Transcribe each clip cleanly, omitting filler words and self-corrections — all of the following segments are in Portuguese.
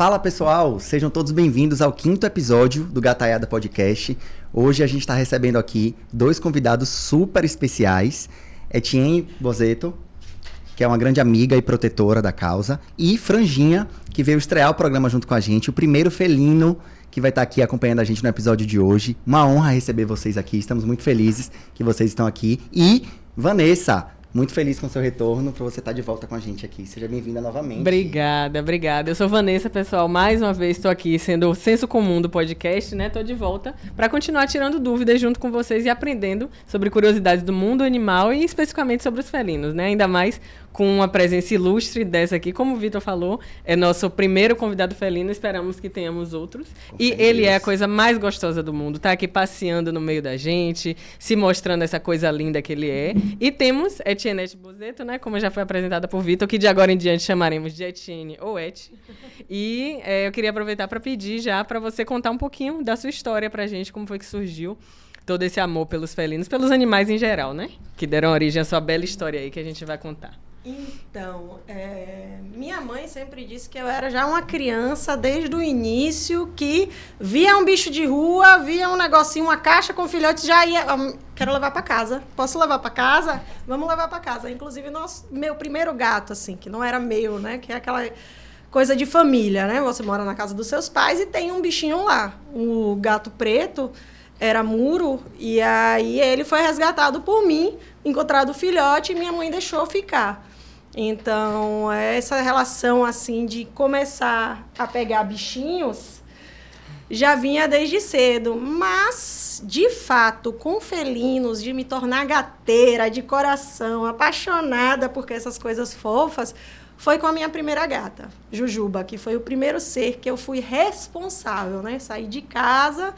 Fala pessoal, sejam todos bem-vindos ao 5º episódio do Gataiada Podcast. Hoje a gente está recebendo aqui 2 convidados super especiais, Etienne Bozetto, que é uma grande amiga e protetora da causa, e Franjinha, que veio estrear o programa junto com a gente, o primeiro felino que vai estar aqui acompanhando a gente no episódio de hoje. Uma honra receber vocês aqui, estamos muito felizes que vocês estão aqui. E Vanessa, muito feliz com o seu retorno, por você estar de volta com a gente aqui. Seja bem-vinda novamente. Obrigada. Eu sou Vanessa, pessoal. Mais uma vez estou aqui sendo o senso comum do podcast, né? Estou de volta para continuar tirando dúvidas junto com vocês e aprendendo sobre curiosidades do mundo animal e especificamente sobre os felinos, né? Ainda mais com uma presença ilustre dessa aqui. Como o Vitor falou, é nosso primeiro convidado felino. Esperamos que tenhamos outros. E ele é a coisa mais gostosa do mundo. Tá aqui passeando no meio da gente, se mostrando essa coisa linda que ele é. E temos Etienne Bozetto, né? Como já foi apresentada por Vitor, que de agora em diante chamaremos de Etienne ou Et. E eu queria aproveitar para pedir já para você contar um pouquinho da sua história pra gente, como foi que surgiu todo esse amor pelos felinos, pelos animais em geral, né? Que deram origem à sua bela história aí que a gente vai contar. Então, minha mãe sempre disse que eu era já uma criança desde o início, que via um bicho de rua, via um negocinho, uma caixa com filhotes, já ia, quero levar para casa. Posso levar para casa? Vamos levar para casa. Inclusive, meu primeiro gato, assim, que não era meu, né? Que é aquela coisa de família, né? Você mora na casa dos seus pais e tem um bichinho lá. O gato preto era muro, e aí ele foi resgatado por mim, encontrado o filhote, e minha mãe deixou ficar. Então, essa relação, assim, de começar a pegar bichinhos já vinha desde cedo. Mas, de fato, com felinos, de me tornar gateira, de coração, apaixonada por essas coisas fofas, foi com a minha primeira gata, Jujuba, que foi o primeiro ser que eu fui responsável, né? Saí de casa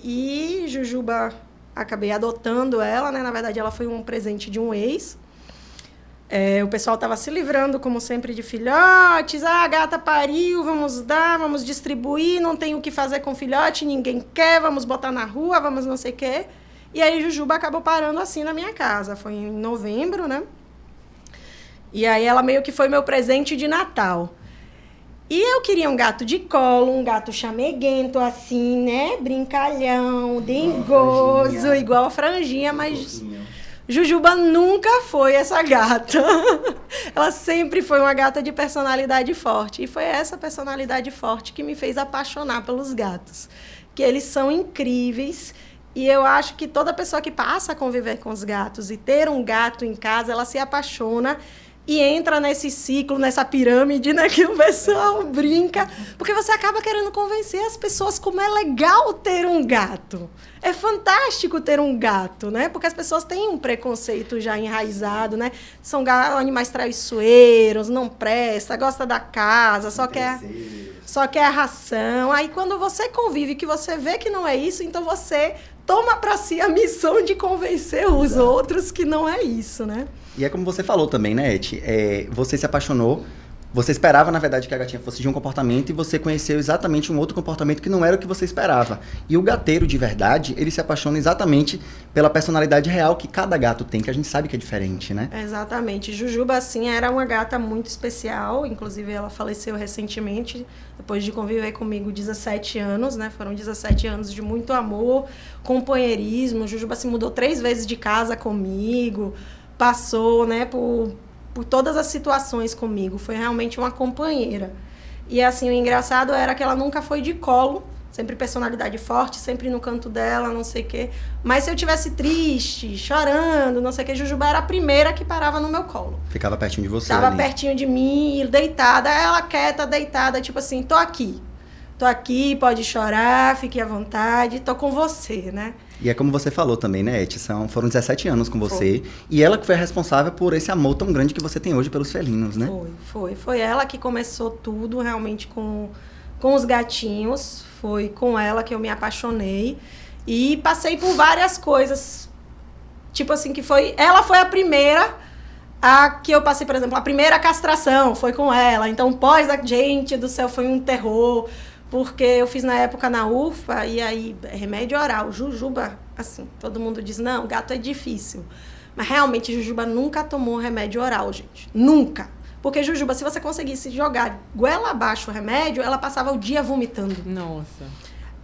e Jujuba, acabei adotando ela, né? Na verdade, ela foi um presente de um ex. O pessoal estava se livrando, como sempre, de filhotes. A gata pariu, vamos dar, vamos distribuir, não tem o que fazer com filhote, ninguém quer, vamos botar na rua, vamos não sei o quê. E aí, Jujuba acabou parando assim na minha casa. Foi em novembro, né? E aí, ela meio que foi meu presente de Natal. E eu queria um gato de colo, um gato chameguento, assim, né? Brincalhão, dengoso, igual a Franjinha, mas Jujuba nunca foi essa gata. Ela sempre foi uma gata de personalidade forte. E foi essa personalidade forte que me fez apaixonar pelos gatos. Que eles são incríveis. E eu acho que toda pessoa que passa a conviver com os gatos e ter um gato em casa, ela se apaixona e entra nesse ciclo, nessa pirâmide, né, que o pessoal brinca, porque você acaba querendo convencer as pessoas como é legal ter um gato. É fantástico ter um gato, né? Porque as pessoas têm um preconceito já enraizado, né? São animais traiçoeiros, não presta, gosta da casa, só quer a ração. Aí quando você convive, que você vê que não é isso, então você toma para si a missão de convencer os outros que não é isso, né? E é como você falou também, né, Et? Você se apaixonou, você esperava, na verdade, que a gatinha fosse de um comportamento e você conheceu exatamente um outro comportamento que não era o que você esperava. E o gateiro, de verdade, ele se apaixona exatamente pela personalidade real que cada gato tem, que a gente sabe que é diferente, né? Exatamente. Jujuba, assim, era uma gata muito especial. Inclusive, ela faleceu recentemente, depois de conviver comigo 17 anos, né? Foram 17 anos de muito amor, companheirismo. Jujuba se mudou 3 vezes de casa comigo, passou, né, por todas as situações comigo. Foi realmente uma companheira. E, assim, o engraçado era que ela nunca foi de colo, sempre personalidade forte, sempre no canto dela, não sei o quê. Mas se eu tivesse triste, chorando, não sei o quê, Jujuba era a primeira que parava no meu colo. Ficava pertinho de você. Tava pertinho de mim, deitada, ela quieta, deitada, tipo assim, tô aqui, pode chorar, fique à vontade, tô com você, né? E é como você falou também, né, Et? Foram 17 anos com você. E ela que foi responsável por esse amor tão grande que você tem hoje pelos felinos, né? Foi ela que começou tudo realmente com os gatinhos. Foi com ela que eu me apaixonei. E passei por várias coisas. Tipo assim, ela foi a primeira a que eu passei, por exemplo, a primeira castração foi com ela. Então, gente do céu, foi um terror. Porque eu fiz na época na UFA, e aí, remédio oral, Jujuba, assim, todo mundo diz, não, gato é difícil. Mas realmente, Jujuba nunca tomou remédio oral, gente. Nunca. Porque, Jujuba, se você conseguisse jogar goela abaixo o remédio, ela passava o dia vomitando. Nossa.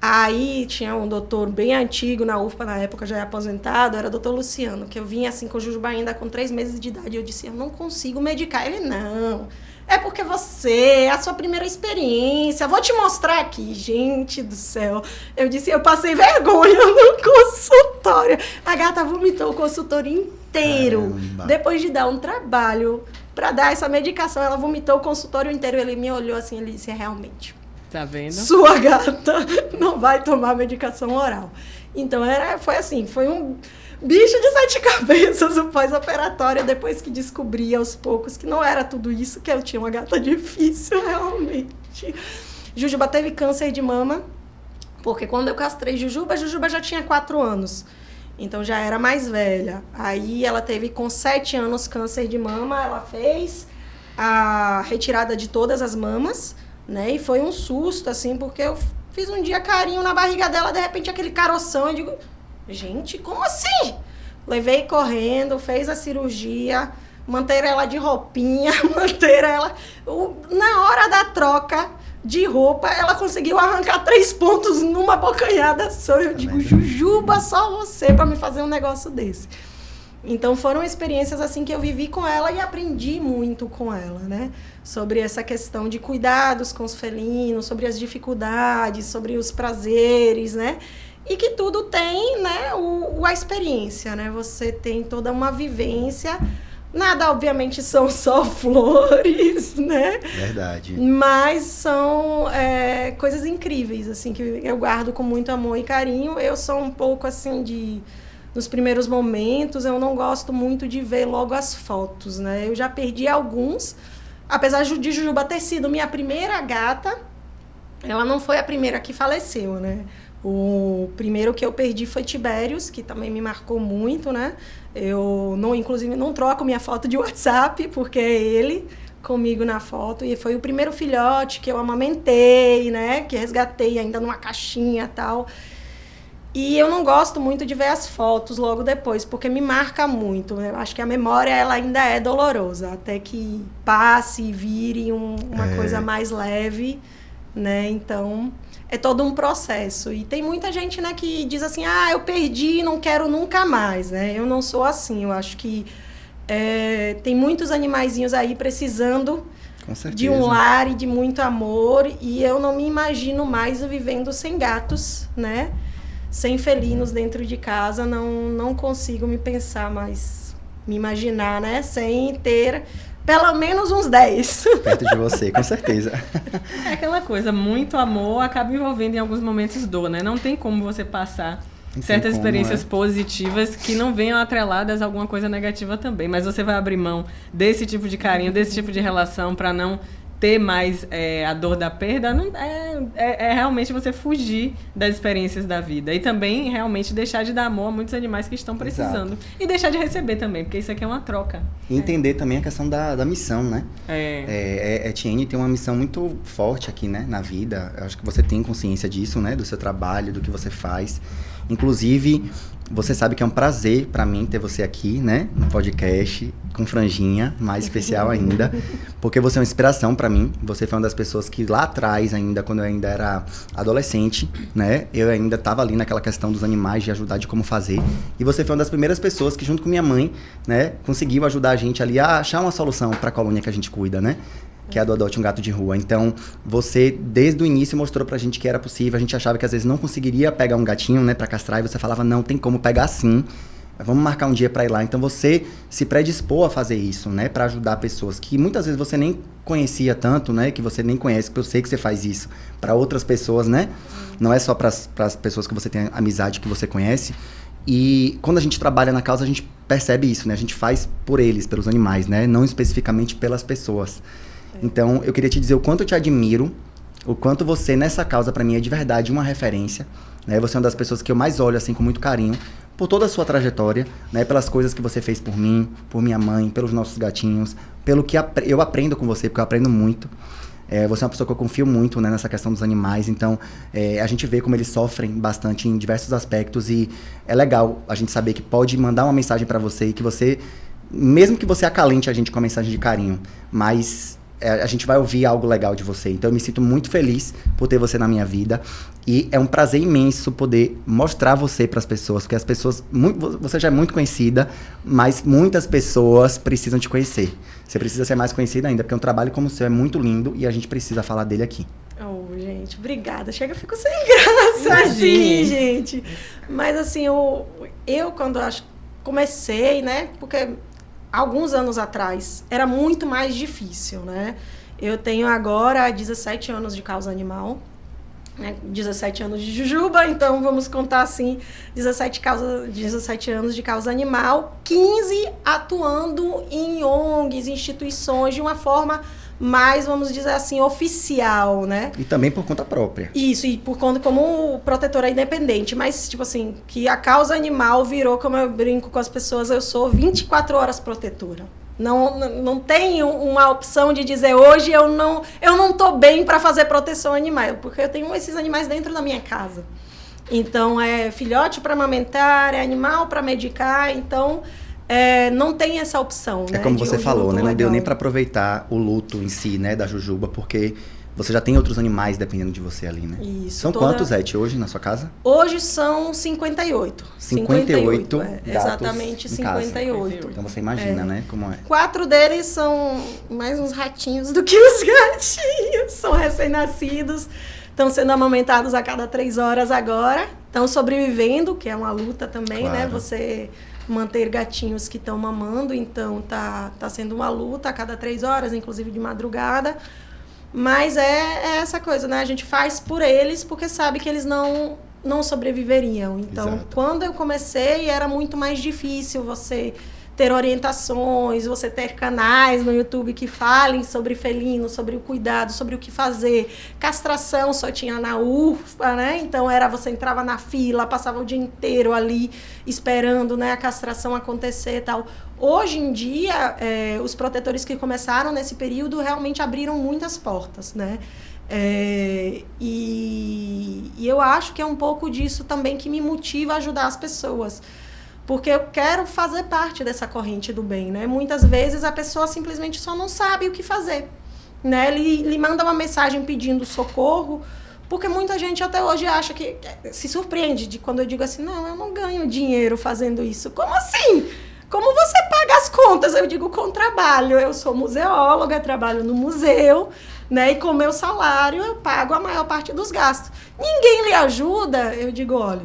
Aí tinha um doutor bem antigo na UFPA, na época já é aposentado, era o doutor Luciano, que eu vinha assim com Jujuba ainda com 3 meses de idade. Eu disse, eu não consigo medicar. Ele, não, é porque é a sua primeira experiência, vou te mostrar aqui. Gente do céu, eu disse, eu passei vergonha no consultório. A gata vomitou o consultório inteiro. Caramba. Depois de dar um trabalho para dar essa medicação, ela vomitou o consultório inteiro. Ele me olhou assim, ele disse, realmente... Tá vendo? Sua gata não vai tomar medicação oral. Então, foi assim, foi um bicho de 7 cabeças o pós-operatório, depois que descobri aos poucos que não era tudo isso, que eu tinha uma gata difícil, realmente. Jujuba teve câncer de mama, porque quando eu castrei Jujuba já tinha 4 anos. Então, já era mais velha. Aí, ela teve com 7 anos câncer de mama, ela fez a retirada de todas as mamas, né? E foi um susto, assim, porque eu fiz um dia carinho na barriga dela, de repente aquele caroção, eu digo, gente, como assim? Levei correndo, fez a cirurgia, manter ela de roupinha, na hora da troca de roupa, ela conseguiu arrancar 3 pontos numa bocanhada só. Eu digo, Jujuba, só você para me fazer um negócio desse. Então, foram experiências assim que eu vivi com ela e aprendi muito com ela, né? Sobre essa questão de cuidados com os felinos, sobre as dificuldades, sobre os prazeres, né? E que tudo tem, né, a experiência, né? Você tem toda uma vivência. Nada, obviamente, são só flores, né? Verdade. Mas são coisas incríveis, assim, que eu guardo com muito amor e carinho. Eu sou um pouco, assim, nos primeiros momentos, eu não gosto muito de ver logo as fotos, né? Eu já perdi alguns, apesar de Jujuba ter sido minha primeira gata, ela não foi a primeira que faleceu, né? O primeiro que eu perdi foi Tibérios, que também me marcou muito, né? Eu, inclusive, não troco minha foto de WhatsApp, porque é ele comigo na foto. E foi o primeiro filhote que eu amamentei, né? Que resgatei ainda numa caixinha e tal. E eu não gosto muito de ver as fotos logo depois, porque me marca muito. Eu acho que a memória ela ainda é dolorosa, até que passe e vire uma coisa mais leve, né? Então, é todo um processo. E tem muita gente, né, que diz assim, eu perdi, não quero nunca mais, né? Eu não sou assim, eu acho que tem muitos animaizinhos aí precisando de um lar e de muito amor, e eu não me imagino mais vivendo sem gatos, né? Sem felinos dentro de casa, não consigo me pensar mais, me imaginar, né? Sem ter pelo menos uns 10. Perto de você, com certeza. É aquela coisa, muito amor acaba envolvendo em alguns momentos dor, né? Não tem como você passar certas experiências positivas que não venham atreladas a alguma coisa negativa também. Mas você vai abrir mão desse tipo de carinho, desse tipo de relação para não ter mais a dor da perda, não, realmente você fugir das experiências da vida. E também, realmente, deixar de dar amor a muitos animais que estão precisando. Exato. E deixar de receber também, porque isso aqui é uma troca. E entender também a questão da missão, né? A Etienne tem uma missão muito forte aqui, né, na vida. Eu acho que você tem consciência disso, né? Do seu trabalho, do que você faz. Inclusive, você sabe que é um prazer pra mim ter você aqui, né? No podcast, com franjinha, mais especial ainda. Porque você é uma inspiração pra mim. Você foi uma das pessoas que lá atrás, ainda quando eu ainda era adolescente, né? Eu ainda tava ali naquela questão dos animais, de ajudar, de como fazer. E você foi uma das primeiras pessoas que, junto com minha mãe, né? Conseguiu ajudar a gente ali a achar uma solução pra colônia que a gente cuida, né? Que é a do Adote um Gato de Rua. Então, você, desde o início, mostrou pra gente que era possível. A gente achava que, às vezes, não conseguiria pegar um gatinho, né, pra castrar. E você falava, não, tem como pegar sim. Vamos marcar um dia pra ir lá. Então, você se predispôs a fazer isso, né, pra ajudar pessoas que, muitas vezes, você nem conhecia tanto, né, que você nem conhece, porque eu sei que você faz isso pra outras pessoas, né. Não é só pras pessoas que você tem amizade, que você conhece. E quando a gente trabalha na causa, a gente percebe isso, né. A gente faz por eles, pelos animais, né, não especificamente pelas pessoas. Então, eu queria te dizer o quanto eu te admiro, o quanto você, nessa causa, pra mim, é de verdade uma referência, né? Você é uma das pessoas que eu mais olho, assim, com muito carinho, por toda a sua trajetória, né? Pelas coisas que você fez por mim, por minha mãe, pelos nossos gatinhos, pelo que eu aprendo com você, porque eu aprendo muito. Você é uma pessoa que eu confio muito, né, nessa questão dos animais, então a gente vê como eles sofrem bastante em diversos aspectos e é legal a gente saber que pode mandar uma mensagem pra você e que você mesmo que você acalente a gente com a mensagem de carinho, mas a gente vai ouvir algo legal de você. Então eu me sinto muito feliz por ter você na minha vida. E é um prazer imenso poder mostrar você para as pessoas, porque as pessoas, você já é muito conhecida, mas muitas pessoas precisam te conhecer. Você precisa ser mais conhecida ainda, porque um trabalho como o seu é muito lindo e a gente precisa falar dele aqui. Oh, gente, obrigada. Chega, eu fico sem graça, assim, gente. Mas assim, eu quando comecei, né, porque alguns anos atrás era muito mais difícil, né? Eu tenho agora 17 anos de causa animal, né? 17 anos de Jujuba, então vamos contar assim, 17 anos de causa animal, 15 atuando em ONGs, instituições, de uma forma mais, vamos dizer assim, oficial, né? E também por conta própria. Isso, e por conta como protetora independente, mas, tipo assim, que a causa animal virou, como eu brinco com as pessoas, eu sou 24 horas protetora. Não tem uma opção de dizer, hoje eu não tô bem para fazer proteção animal, porque eu tenho esses animais dentro da minha casa. Então, é filhote para amamentar, é animal para medicar, então... não tem essa opção, né? É como você falou, né? Não deu legal. nem para aproveitar o luto em si, né? Da Jujuba, porque você já tem outros animais dependendo de você ali, né? Isso. São quantos, Eti, hoje na sua casa? Hoje são 58. 58 gatos exatamente, em 58. Casa. Então você imagina, né? Como é. 4 deles são mais uns ratinhos do que os gatinhos. São recém-nascidos. Estão sendo amamentados a cada 3 horas agora. Estão sobrevivendo, que é uma luta também, Claro. né? Você... manter gatinhos que estão mamando, então tá sendo uma luta a cada 3 horas, inclusive de madrugada, mas é essa coisa, né? A gente faz por eles porque sabe que eles não sobreviveriam. Então, Exato. Quando eu comecei, era muito mais difícil você ter orientações, você ter canais no YouTube que falem sobre felino, sobre o cuidado, sobre o que fazer. Castração só tinha na UFPA, né? Então você entrava na fila, passava o dia inteiro ali esperando, né, a castração acontecer e tal. Hoje em dia, os protetores que começaram nesse período realmente abriram muitas portas, né? E eu acho que é um pouco disso também que me motiva a ajudar as pessoas. Porque eu quero fazer parte dessa corrente do bem, né? Muitas vezes a pessoa simplesmente só não sabe o que fazer, né? Ele manda uma mensagem pedindo socorro, porque muita gente até hoje acha que se surpreende de quando eu digo assim, não, eu não ganho dinheiro fazendo isso. Como assim? Como você paga as contas? Eu digo, com trabalho. Eu sou museóloga, trabalho no museu, né? E com meu salário eu pago a maior parte dos gastos. Ninguém lhe ajuda? Eu digo, olha,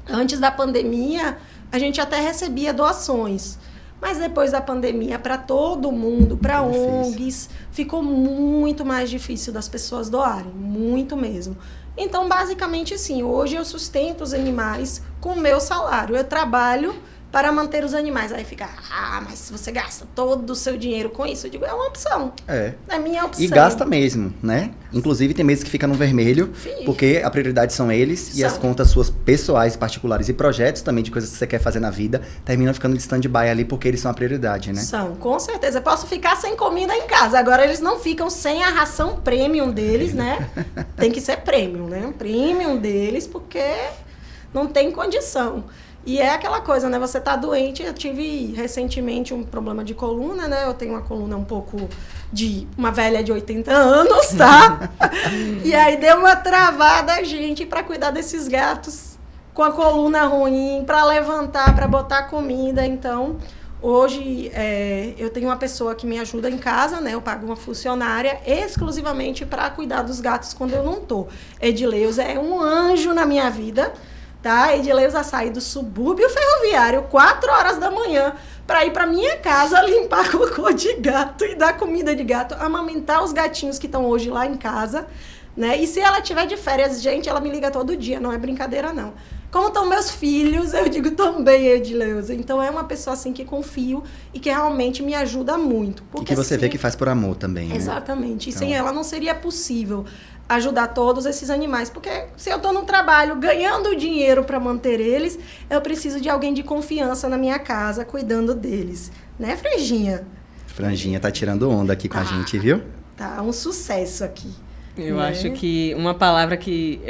antes da pandemia... a gente até recebia doações, mas depois da pandemia, para todo mundo, para ONGs, ficou muito mais difícil das pessoas doarem, muito mesmo. Então, basicamente, sim, hoje eu sustento os animais com o meu salário. Eu trabalho para manter os animais. Aí fica, mas se você gasta todo o seu dinheiro com isso, eu digo, é uma opção. É minha opção. E gasta mesmo, né? Inclusive tem meses que fica no vermelho, porque a prioridade são eles e as contas suas pessoais, particulares e projetos também de coisas que você quer fazer na vida, terminam ficando de stand-by ali porque eles são a prioridade, né? São, com certeza. Eu posso ficar sem comida em casa. Agora eles não ficam sem a ração premium deles, né? Tem que ser premium, né? Premium deles, porque não tem condição. E é aquela coisa, né? Você tá doente. Eu tive recentemente um problema de coluna, né? Eu tenho uma coluna um pouco de uma velha de 80 anos, tá? E aí deu uma travada, gente, para cuidar desses gatos com a coluna ruim, para levantar, para botar comida. Então, hoje eu tenho uma pessoa que me ajuda em casa, né? Eu pago uma funcionária exclusivamente para cuidar dos gatos quando eu não tô. Edileuza é um anjo na minha vida. Tá? Edileuza sai do subúrbio ferroviário 4 horas da manhã para ir para minha casa limpar cocô de gato e dar comida de gato, amamentar os gatinhos que estão hoje lá em casa, né? E se ela tiver de férias, gente, ela me liga todo dia, não é brincadeira não. Como estão meus filhos, eu digo também, Edileuza. Então é uma pessoa assim que confio e que realmente me ajuda muito. E que você vê que faz por amor também, né? Exatamente. E então... sem ela não seria possível ajudar todos esses animais, porque se eu estou no trabalho ganhando dinheiro para manter eles, eu preciso de alguém de confiança na minha casa, cuidando deles. Né, Franjinha? Franjinha tá tirando onda aqui com a gente, viu? Tá um sucesso aqui. Eu acho que uma palavra que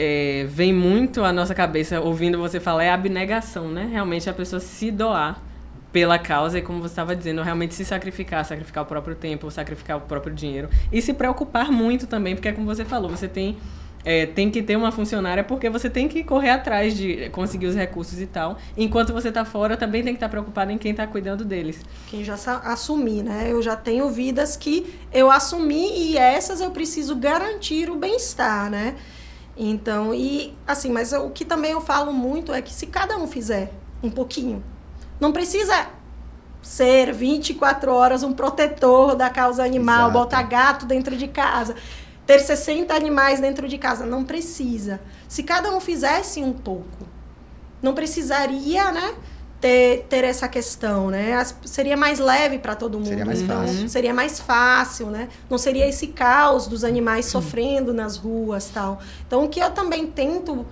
vem muito à nossa cabeça ouvindo você falar é abnegação, né? Realmente a pessoa se doar pela causa e, como você estava dizendo, realmente se sacrificar o próprio tempo, sacrificar o próprio dinheiro e se preocupar muito também, porque é como você falou, você tem que ter uma funcionária porque você tem que correr atrás de conseguir os recursos e tal. Enquanto você está fora, também tem que estar preocupado em quem está cuidando deles. Quem já assumi, né? Eu já tenho vidas que eu assumi e essas eu preciso garantir o bem-estar, né? Então, e assim, mas o que também eu falo muito é que se cada um fizer um pouquinho, não precisa ser 24 horas um protetor da causa animal, Exato. botar gato dentro de casa, ter 60 animais dentro de casa. Não precisa. Se cada um fizesse um pouco, não precisaria, né, ter essa questão, né? Seria mais leve para todo mundo. Seria mais então, fácil. seria mais fácil, né? Não seria esse caos dos animais sofrendo nas ruas, tal. Então, o que eu também tento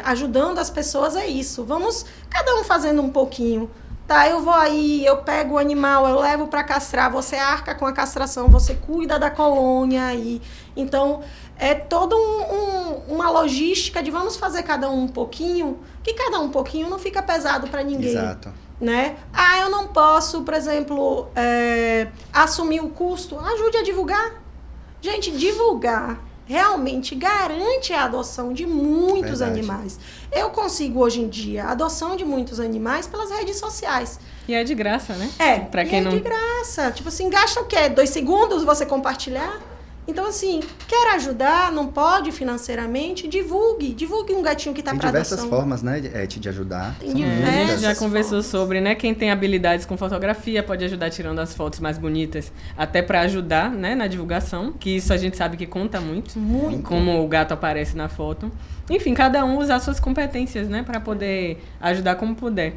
ajudando as pessoas é isso. Vamos, cada um fazendo um pouquinho. Tá, eu vou aí, eu pego o animal, eu levo para castrar, você arca com a castração, você cuida da colônia aí. Então, é toda uma logística de vamos fazer cada um pouquinho, que cada um pouquinho não fica pesado para ninguém. Exato. Né? Eu não posso, por exemplo, assumir o custo. Ajude a divulgar. Gente, divulgar realmente garante a adoção de muitos Verdade. animais. Eu consigo, hoje em dia, a adoção de muitos animais pelas redes sociais. E é de graça, né? Pra E quem não... de graça. Tipo assim, gasta o quê? 2 segundos você compartilhar? Então, assim, quer ajudar, não pode financeiramente, divulgue um gatinho que está Tem para diversas adoção. formas, né, de ajudar. Tem São diversas. A gente muitas. já conversou formas. sobre, né, quem tem habilidades com fotografia pode ajudar tirando as fotos mais bonitas, até para ajudar, né, na divulgação, que isso a gente sabe que conta muito, como o gato aparece na foto. Enfim, cada um usar suas competências, né, para poder ajudar como puder.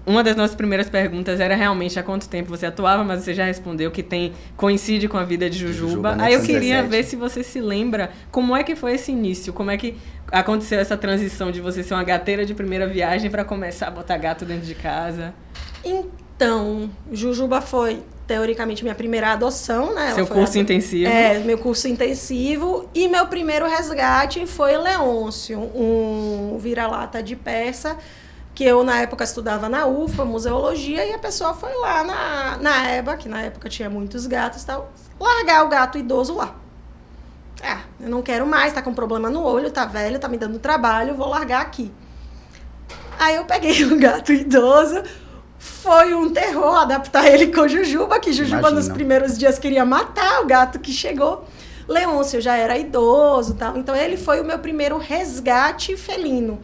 Uma das nossas primeiras perguntas era realmente há quanto tempo você atuava, mas você já respondeu que coincide com a vida de Jujuba. né, Aí eu com queria 17. ver se você se lembra como é que foi esse início, como é que aconteceu essa transição de você ser uma gateira de primeira viagem para começar a botar gato dentro de casa. Então, Jujuba foi, teoricamente, minha primeira adoção, né? Seu curso intensivo. Meu curso intensivo. E meu primeiro resgate foi Leôncio, um vira-lata de persa, que eu, na época, estudava na UFA, museologia, e a pessoa foi lá na EBA, que na época tinha muitos gatos e tal, largar o gato idoso lá. Eu não quero mais, tá com problema no olho, tá velho, tá me dando trabalho, vou largar aqui. Aí eu peguei o gato idoso, foi um terror adaptar ele com Jujuba, que Jujuba nos primeiros dias queria matar o gato que chegou. Leôncio já era idoso e tal, então ele foi o meu primeiro resgate felino.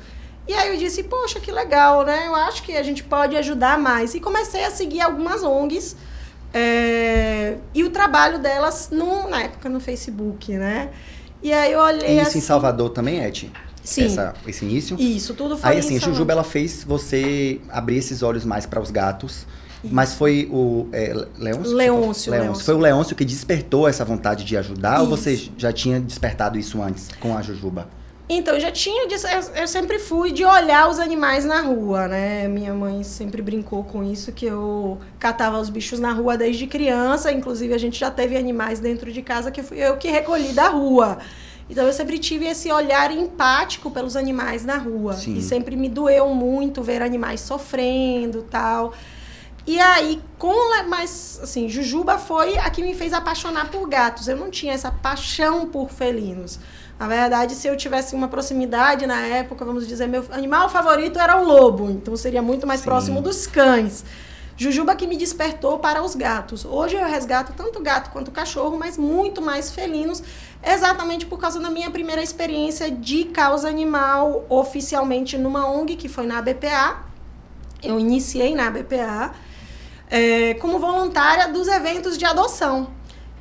E aí eu disse, poxa, que legal, né? Eu acho que a gente pode ajudar mais. E comecei a seguir algumas ONGs e o trabalho delas, na época, no Facebook, né? E aí eu olhei Isso em Salvador também, Eti? Sim. Esse início? Isso, tudo foi Aí, em assim, a Salvador. Jujuba, ela fez você abrir esses olhos mais para os gatos. Mas foi o Leôncio? Leôncio. Foi o Leôncio que despertou essa vontade de ajudar? Isso. Ou você já tinha despertado isso antes com a Jujuba? Então, eu sempre fui de olhar os animais na rua, né? Minha mãe sempre brincou com isso, que eu catava os bichos na rua desde criança. Inclusive, a gente já teve animais dentro de casa que fui eu que recolhi da rua. Então, eu sempre tive esse olhar empático pelos animais na rua. Sim. E sempre me doeu muito ver animais sofrendo e tal. E aí, mas, assim, Jujuba foi a que me fez apaixonar por gatos. Eu não tinha essa paixão por felinos. Na verdade, se eu tivesse uma proximidade na época, vamos dizer, meu animal favorito era o lobo. Então, seria muito mais próximo dos cães. Jujuba que me despertou para os gatos. Hoje eu resgato tanto gato quanto cachorro, mas muito mais felinos, exatamente por causa da minha primeira experiência de causa animal oficialmente numa ONG, que foi na ABPA. Eu iniciei na ABPA como voluntária dos eventos de adoção.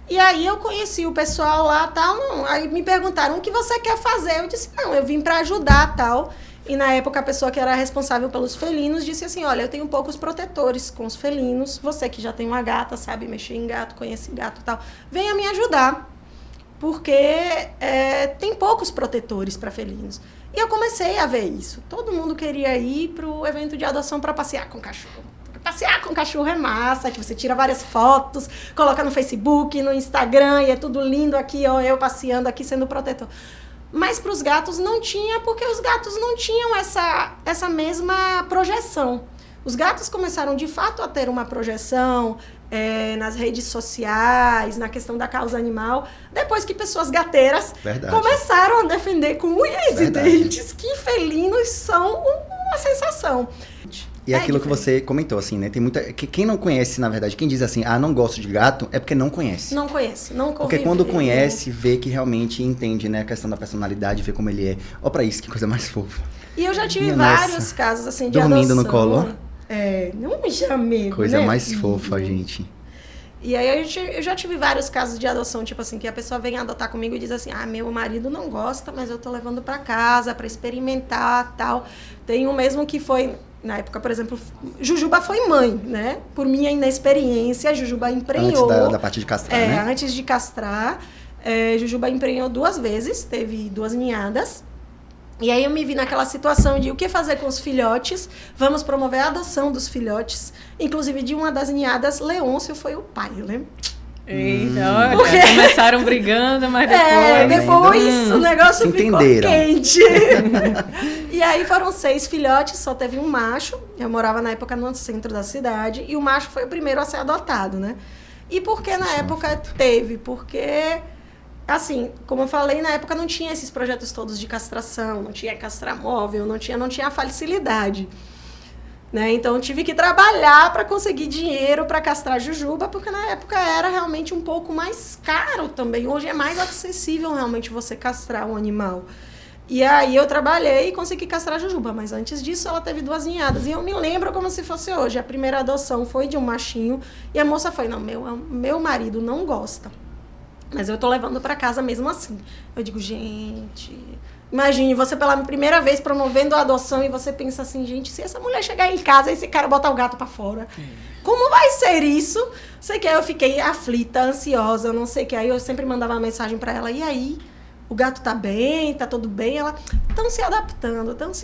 E aí eu conheci o pessoal lá, tal, aí me perguntaram, o que você quer fazer? Eu disse, não, eu vim para ajudar, tal. E na época a pessoa que era responsável pelos felinos disse assim, olha, eu tenho poucos protetores com os felinos, você que já tem uma gata, sabe mexer em gato, conhece gato, tal, venha me ajudar, porque tem poucos protetores para felinos. E eu comecei a ver isso. Todo mundo queria ir pro evento de adoção para passear com cachorro. Passear com cachorro é massa, que você tira várias fotos, coloca no Facebook, no Instagram, e é tudo lindo aqui, ó, eu passeando aqui sendo protetor. Mas para os gatos não tinha, porque os gatos não tinham essa mesma projeção. Os gatos começaram, de fato, a ter uma projeção nas redes sociais, na questão da causa animal, depois que pessoas gateiras começaram a defender com unhas e dentes que felinos são uma sensação. E aquilo que você comentou, assim, né? Tem muita... Quem não conhece, na verdade, quem diz assim, não gosto de gato, é porque não conhece. Não conhece, não convive. Porque quando conhece, vê que realmente entende, né? A questão da personalidade, vê como ele é. Ó pra isso, que coisa mais fofa. E eu já tive vários casos, assim, de dormindo adoção. No colo. Não me chame, coisa né, mais filho? fofa, gente. E aí eu já tive vários casos de adoção, tipo assim, que a pessoa vem adotar comigo e diz assim, meu marido não gosta, mas eu tô levando pra casa pra experimentar, tal. Tem um mesmo que foi, na época, por exemplo, Jujuba foi mãe, né? Por minha inexperiência, Jujuba emprenhou. Antes da parte de castrar, né? Antes de castrar, Jujuba emprenhou 2 vezes, teve 2 ninhadas. E aí eu me vi naquela situação de o que fazer com os filhotes, vamos promover a adoção dos filhotes. Inclusive, de uma das ninhadas, Leôncio foi o pai, né? Eita, olha, começaram brigando, mas depois o negócio ficou entenderam. Quente. E aí foram 6 filhotes, só teve um macho. Eu morava na época no centro da cidade, e o macho foi o primeiro a ser adotado, né? E por que na época teve? Porque... Assim, como eu falei, na época não tinha esses projetos todos de castração, não tinha castramóvel, não tinha a facilidade. Né? Então, eu tive que trabalhar para conseguir dinheiro para castrar a Jujuba, porque na época era realmente um pouco mais caro também. Hoje é mais acessível realmente você castrar um animal. E aí eu trabalhei e consegui castrar a Jujuba, mas antes disso ela teve 2 ninhadas. E eu me lembro como se fosse hoje. A primeira adoção foi de um machinho e a moça foi, não, meu marido não gosta. Mas eu tô levando pra casa mesmo assim. Eu digo, gente... Imagine, você pela primeira vez promovendo a adoção e você pensa assim, gente, se essa mulher chegar em casa e esse cara botar o gato pra fora, como vai ser isso? Sei que aí eu fiquei aflita, ansiosa, não sei o que. Aí eu sempre mandava uma mensagem pra ela, e aí? O gato tá bem? Tá tudo bem? Ela, estão se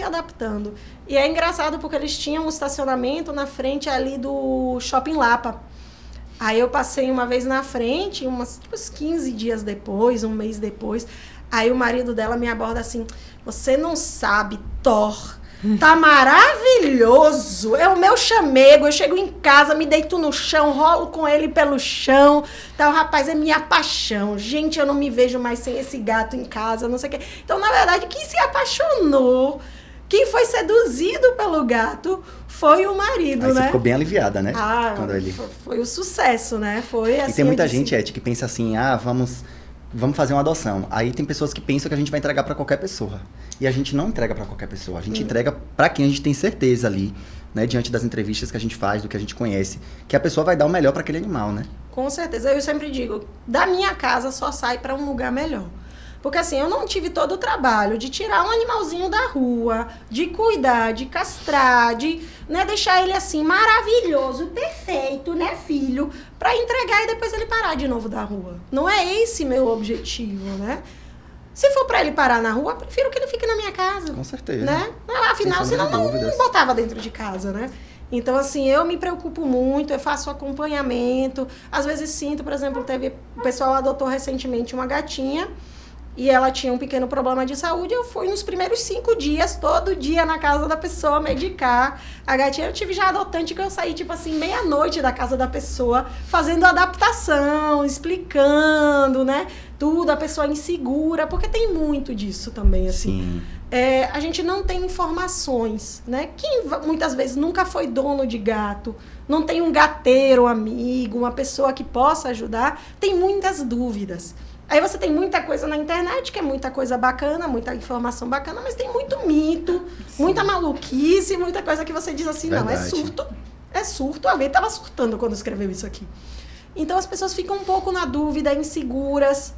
adaptando. E é engraçado porque eles tinham um estacionamento na frente ali do Shopping Lapa. Aí eu passei uma vez na frente, uns 15 dias depois, um mês depois. Aí o marido dela me aborda assim, você não sabe, Thor, tá maravilhoso, é o meu chamego, eu chego em casa, me deito no chão, rolo com ele pelo chão, tá, o rapaz é minha paixão, gente, eu não me vejo mais sem esse gato em casa, não sei o quê. Então, na verdade, quem se apaixonou, quem foi seduzido pelo gato foi o marido, aí né? Você ficou bem aliviada, né? Quando ele... Foi o sucesso, né? Foi assim. E tem muita gente, Eti, que pensa assim, vamos fazer uma adoção. Aí tem pessoas que pensam que a gente vai entregar para qualquer pessoa. E a gente não entrega para qualquer pessoa. A gente entrega para quem a gente tem certeza ali, né? Diante das entrevistas que a gente faz, do que a gente conhece, que a pessoa vai dar o melhor para aquele animal, né? Com certeza. Eu sempre digo, da minha casa só sai para um lugar melhor. Porque assim, eu não tive todo o trabalho de tirar um animalzinho da rua, de cuidar, de castrar, de, né, deixar ele assim, maravilhoso, perfeito, né, filho, pra entregar e depois ele parar de novo da rua. Não é esse meu objetivo, né? Se for pra ele parar na rua, eu prefiro que ele fique na minha casa. Com certeza. Né? Afinal, senão não botava dentro de casa, né? Então, assim, eu me preocupo muito, eu faço acompanhamento. Às vezes sinto, por exemplo, o pessoal adotou recentemente uma gatinha, e ela tinha um pequeno problema de saúde, eu fui nos primeiros 5 dias, todo dia na casa da pessoa, medicar. A gatinha, eu tive já adotante que eu saí, tipo assim, meia-noite da casa da pessoa, fazendo adaptação, explicando, né? Tudo, a pessoa insegura, porque tem muito disso também, assim. Sim. A gente não tem informações, né? Quem muitas vezes nunca foi dono de gato, não tem um gateiro amigo, uma pessoa que possa ajudar, tem muitas dúvidas. Aí você tem muita coisa na internet, que é muita coisa bacana, muita informação bacana, mas tem muito mito, muita maluquice, muita coisa que você diz assim, Verdade. Não, é surto, alguém estava surtando quando escreveu isso aqui. Então as pessoas ficam um pouco na dúvida, inseguras,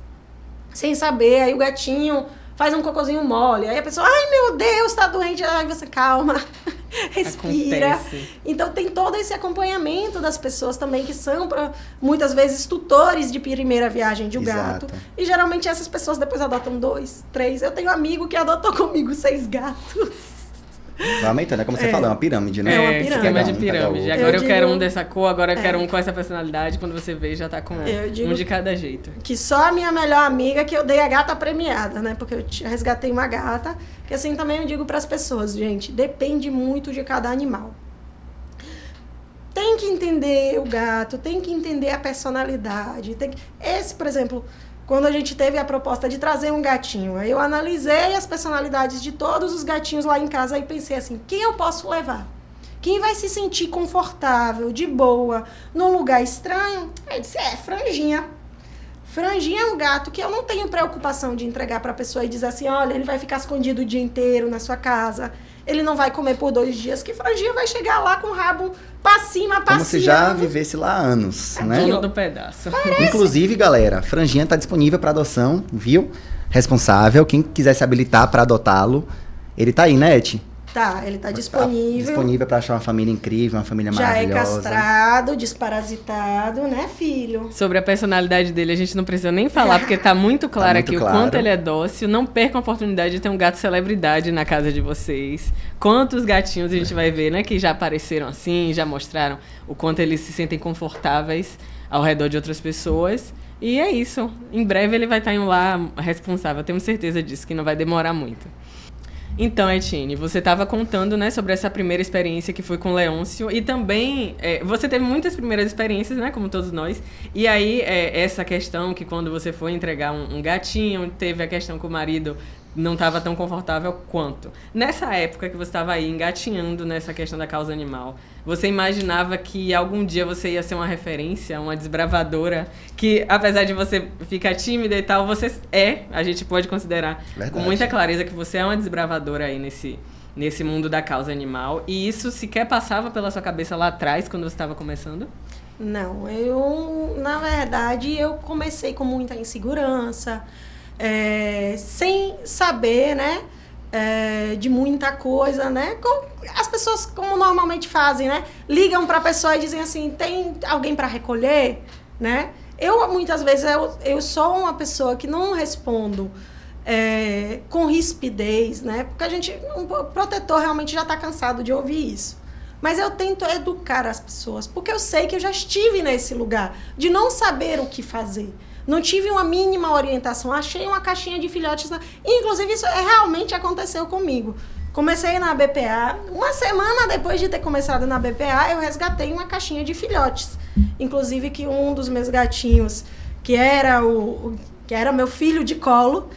sem saber, aí o gatinho faz um cocôzinho mole, aí a pessoa, ai meu Deus, tá doente, aí você, calma, respira. Acontece. Então tem todo esse acompanhamento das pessoas também, que são muitas vezes tutores de primeira viagem de um gato. E geralmente essas pessoas depois adotam 2, 3. Eu tenho um amigo que adotou comigo 6 gatos. Vai aumentando, é como você falou, é uma pirâmide, né? É uma pirâmide. Esquema de Um pirâmide. cada Agora eu digo- quero um dessa cor, agora eu quero um com essa personalidade. Quando você vê, já tá com Eu digo- um de cada jeito. Que só a minha melhor amiga, que eu dei a gata premiada, né? Porque eu resgatei uma gata. Que assim também eu digo para as pessoas, gente, depende muito de cada animal. tem que entender o gato, tem que entender a personalidade. Esse, por exemplo, quando a gente teve a proposta de trazer um gatinho, eu analisei as personalidades de todos os gatinhos lá em casa e pensei assim, quem eu posso levar? Quem vai se sentir confortável, de boa, num lugar estranho? Aí disse, Franjinha. Franjinha é um gato que eu não tenho preocupação de entregar para a pessoa e dizer assim, olha, ele vai ficar escondido o dia inteiro na sua casa, ele não vai comer por 2 dias, que Franjinha vai chegar lá com o rabo pra cima, passeando. Como se já vivesse lá há anos, né? Dono do pedaço. Inclusive, galera, Franjinha tá disponível para adoção, viu? Responsável, quem quiser se habilitar para adotá-lo, ele tá aí, né, Eti? Tá, ele tá disponível. Disponível para achar uma família incrível, uma família maravilhosa. Já é castrado, desparasitado, né, filho? Sobre a personalidade dele, a gente não precisa nem falar, porque tá muito claro muito aqui claro. o quanto ele é dócil. Não percam a oportunidade de ter um gato celebridade na casa de vocês. Quantos gatinhos a gente vai ver, né, que já apareceram assim, já mostraram o quanto eles se sentem confortáveis ao redor de outras pessoas. E é isso. Em breve ele vai estar em um lar responsável. Tenho certeza disso, que não vai demorar muito. Então, Etienne, você estava contando, né, sobre essa primeira experiência que foi com o Leôncio e também você teve muitas primeiras experiências, né, como todos nós, e aí essa questão que quando você foi entregar um gatinho, teve a questão que o marido não estava tão confortável quanto. Nessa época que você estava aí engatinhando nessa questão da causa animal, você imaginava que algum dia você ia ser uma referência, uma desbravadora, que apesar de você ficar tímida e tal, você a gente pode considerar com muita clareza que você é uma desbravadora aí nesse mundo da causa animal. E isso sequer passava pela sua cabeça lá atrás, quando você estava começando? Não, na verdade, eu comecei com muita insegurança, sem saber, né, de muita coisa, né, as pessoas como normalmente fazem, né, ligam para a pessoa e dizem assim, tem alguém para recolher, né, muitas vezes eu sou uma pessoa que não respondo com rispidez, né, porque o protetor realmente já está cansado de ouvir isso. Mas eu tento educar as pessoas, porque eu sei que eu já estive nesse lugar de não saber o que fazer. Não tive uma mínima orientação. Achei uma caixinha de filhotes. Inclusive, isso realmente aconteceu comigo. Comecei na BPA. Uma semana depois de ter começado na BPA, eu resgatei uma caixinha de filhotes. Inclusive, que um dos meus gatinhos, que era meu filho de colo,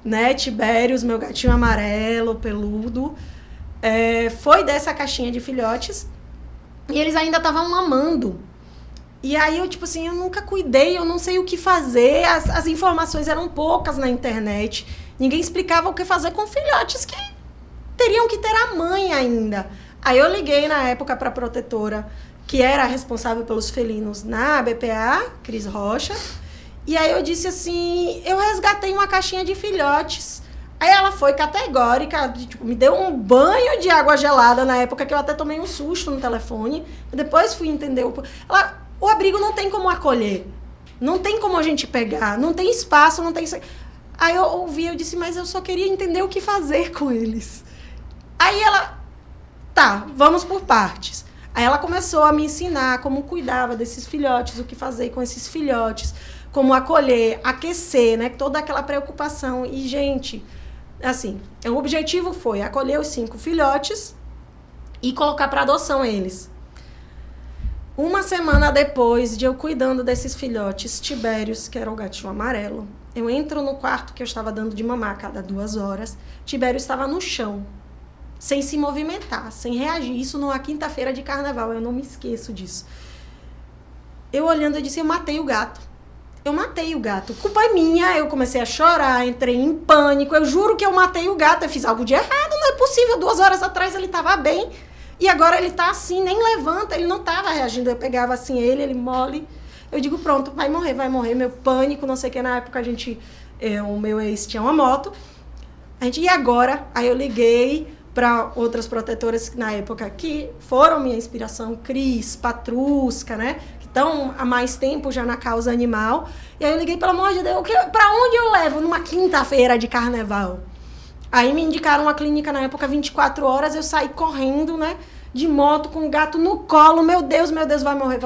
né, Tibérios, meu gatinho amarelo, peludo, foi dessa caixinha de filhotes. E eles ainda estavam mamando. E aí, eu nunca cuidei, eu não sei o que fazer, as informações eram poucas na internet, ninguém explicava o que fazer com filhotes que teriam que ter a mãe ainda. Aí eu liguei na época para a protetora, que era responsável pelos felinos na BPA, Cris Rocha, e aí eu disse assim, eu resgatei uma caixinha de filhotes. Aí ela foi categórica, me deu um banho de água gelada na época, que eu até tomei um susto no telefone, depois fui entender o abrigo não tem como acolher, não tem como a gente pegar, não tem espaço, não tem... Aí eu ouvi, eu disse, mas eu só queria entender o que fazer com eles. Aí ela, tá, vamos por partes. Aí ela começou a me ensinar como cuidava desses filhotes, o que fazer com esses filhotes, como acolher, aquecer, né, toda aquela preocupação. E, gente, assim, o objetivo foi acolher os 5 filhotes e colocar para adoção eles. Uma semana depois de eu cuidando desses filhotes, Tibérios, que era o gatinho amarelo, eu entro no quarto que eu estava dando de mamar a cada 2 horas. Tibérios estava no chão, sem se movimentar, sem reagir. Isso numa quinta-feira de carnaval, eu não me esqueço disso. Eu olhando, eu disse, eu matei o gato. Eu matei o gato. Culpa é minha, eu comecei a chorar, entrei em pânico. Eu juro que eu matei o gato, eu fiz algo de errado, não é possível. 2 horas atrás ele estava bem. E agora ele tá assim, nem levanta, ele não tava reagindo. Eu pegava assim ele mole. Eu digo, pronto, vai morrer. Meu pânico, não sei o que. Na época o meu ex tinha uma moto. E agora? Aí eu liguei para outras protetoras na época que foram minha inspiração, Cris, Patrusca, né? Que estão há mais tempo já na causa animal. E aí eu liguei, pelo amor de Deus, para onde eu levo numa quinta-feira de carnaval? Aí me indicaram uma clínica na época 24 horas, eu saí correndo, né, de moto com o gato no colo, meu Deus, vai morrer,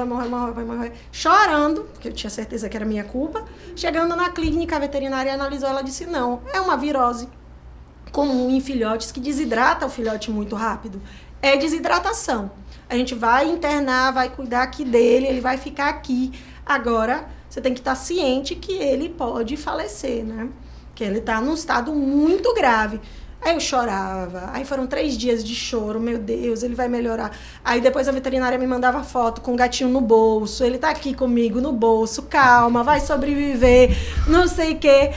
chorando, porque eu tinha certeza que era minha culpa. Chegando na clínica, a veterinária analisou, ela disse, não, é uma virose comum em filhotes que desidrata o filhote muito rápido, é desidratação. a gente vai internar, vai cuidar aqui dele, ele vai ficar aqui. Agora, você tem que estar ciente que ele pode falecer, né? Que ele está num estado muito grave. Aí eu chorava, aí foram 3 dias de choro, meu Deus, ele vai melhorar. Aí depois a veterinária me mandava foto com o gatinho no bolso, ele tá aqui comigo no bolso, calma, vai sobreviver, não sei o quê.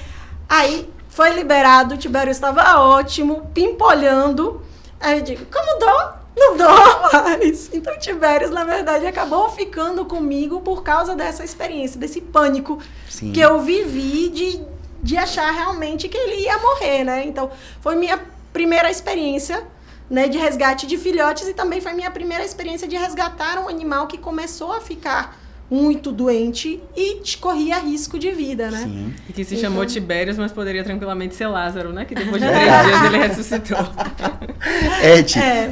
Aí foi liberado, o Tibério estava ótimo, pimpolhando. Aí eu digo, como dou? Não dou mais. Então o Tibérios, na verdade, acabou ficando comigo por causa dessa experiência, desse pânico Sim. que eu vivi de achar realmente que ele ia morrer, né? Então, foi minha primeira experiência, né, de resgate de filhotes e também foi minha primeira experiência de resgatar um animal que começou a ficar muito doente e corria risco de vida, né? Sim. E que se chamou Tibérios, mas poderia tranquilamente ser Lázaro, né? Que depois de 3 dias ele ressuscitou.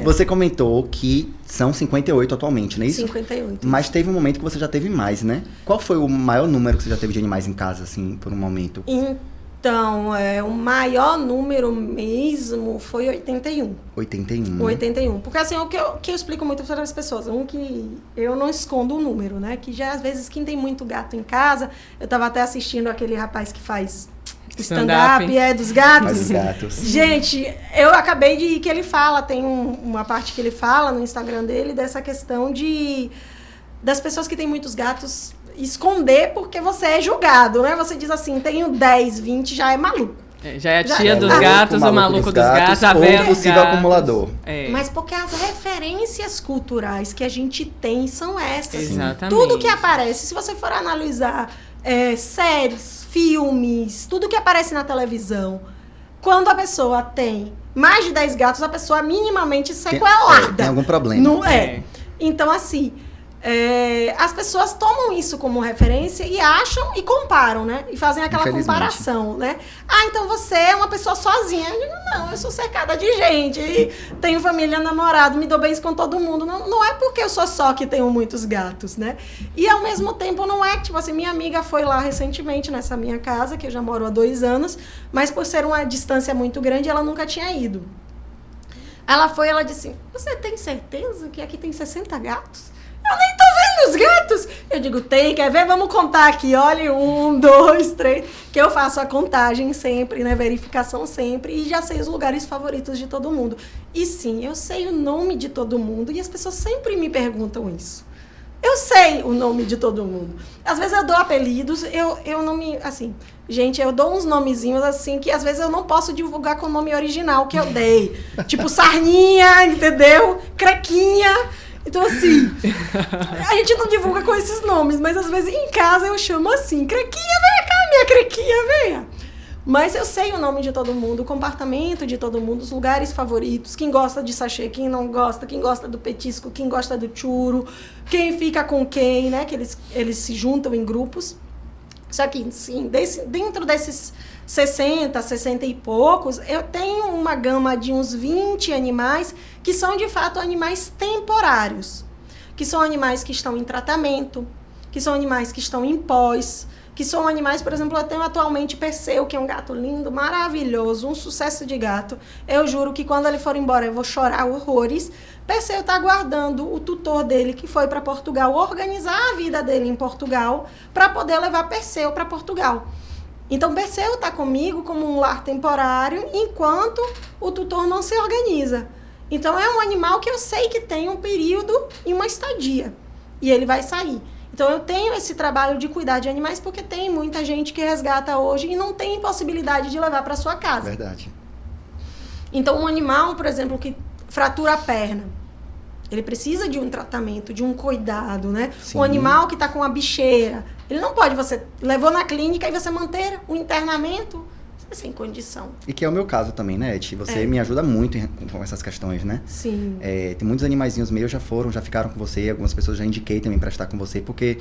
Você comentou que são 58 atualmente, não é isso? 58. Mas teve um momento que você já teve mais, né? Qual foi o maior número que você já teve de animais em casa, assim, por um momento? Então, o maior número mesmo foi 81. 81. 81. Porque assim, o que eu explico muito para as pessoas, que eu não escondo o número, né? Que já às vezes quem tem muito gato em casa, eu tava até assistindo aquele rapaz que faz stand-up, dos gatos. Faz gatos. Gente, eu acabei de ir que ele fala, tem uma parte que ele fala no Instagram dele dessa questão das pessoas que têm muitos gatos esconder porque você é julgado, né? Você diz assim, tenho 10, 20, já é maluco. Já é a tia dos gatos, o maluco dos gatos, a ou velha dos possível gatos. acumulador. Mas porque as referências culturais que a gente tem são essas. Exatamente. Tudo que aparece, se você for analisar séries, filmes, tudo que aparece na televisão, quando a pessoa tem mais de 10 gatos, a pessoa é minimamente sequelada. Tem algum problema. Não é? Então, assim, as pessoas tomam isso como referência e acham e comparam, né? E fazem aquela comparação, né? Ah, então você é uma pessoa sozinha. Eu digo, não, eu sou cercada de gente, tenho família, namorado, me dou bem com todo mundo. Não é porque eu sou só que tenho muitos gatos, né? E ao mesmo tempo não é que, tipo assim, minha amiga foi lá recentemente nessa minha casa, que eu já moro há 2 anos, mas por ser uma distância muito grande, ela nunca tinha ido. Ela foi, ela disse, você tem certeza que aqui tem 60 gatos? Eu nem tô vendo os gatos. Eu digo, tem, quer ver? Vamos contar aqui. Olha, 1, 2, 3. Que eu faço a contagem sempre, né? Verificação sempre. E já sei os lugares favoritos de todo mundo. E sim, eu sei o nome de todo mundo. E as pessoas sempre me perguntam isso. Eu sei o nome de todo mundo. Às vezes eu dou apelidos. Eu não me... Assim, gente, eu dou uns nomezinhos assim que às vezes eu não posso divulgar com o nome original que eu dei. Tipo Sarninha, entendeu? Crequinha. Então, assim, a gente não divulga com esses nomes, mas às vezes em casa eu chamo assim, Crequinha, vem cá, minha Crequinha, venha. Mas eu sei o nome de todo mundo, o comportamento de todo mundo, os lugares favoritos, quem gosta de sachê, quem não gosta, quem gosta do petisco, quem gosta do churro, quem fica com quem, né, que eles se juntam em grupos. Só que, sim, dentro desses 60, 60 e poucos, eu tenho uma gama de uns 20 animais que são, de fato, animais temporários. Que são animais que estão em tratamento, que são animais que estão em pós, que são animais, por exemplo, eu tenho atualmente Perseu, que é um gato lindo, maravilhoso, um sucesso de gato. Eu juro que quando ele for embora eu vou chorar horrores. Perseu está aguardando o tutor dele, que foi para Portugal, organizar a vida dele em Portugal, para poder levar Perseu para Portugal. Então, Perseu está comigo como um lar temporário, enquanto o tutor não se organiza. Então, é um animal que eu sei que tem um período e uma estadia. E ele vai sair. Então, eu tenho esse trabalho de cuidar de animais, porque tem muita gente que resgata hoje e não tem possibilidade de levar para sua casa. Verdade. Então, um animal, por exemplo, que fratura a perna, ele precisa de um tratamento, de um cuidado, né? Sim. Um animal que está com uma bicheira, ele não pode, você levou na clínica e você manter o internamento sem condição. E que é o meu caso também, né, Eti? Você me ajuda muito com essas questões, né? Sim. Tem muitos animaizinhos meus já ficaram com você, algumas pessoas já indiquei também para estar com você, porque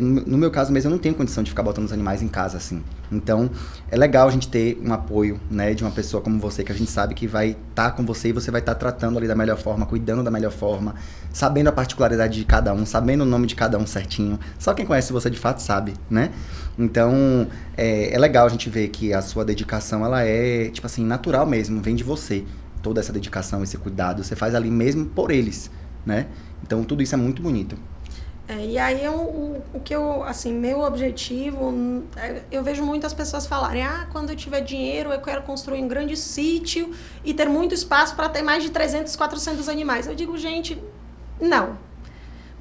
no meu caso mesmo eu não tenho condição de ficar botando os animais em casa, assim. Então, é legal a gente ter um apoio, né, de uma pessoa como você, que a gente sabe que vai estar com você e você vai estar tratando ali da melhor forma, cuidando da melhor forma, sabendo a particularidade de cada um, sabendo o nome de cada um certinho. Só quem conhece você de fato sabe, né? Então, é legal a gente ver que a sua dedicação, ela é, tipo assim, natural mesmo, vem de você. toda essa dedicação, esse cuidado, você faz ali mesmo por eles, né? Então tudo isso é muito bonito. E aí o que eu, assim, meu objetivo, eu vejo muitas pessoas falarem, quando eu tiver dinheiro eu quero construir um grande sítio e ter muito espaço para ter mais de 300, 400 animais. Eu digo, gente, não.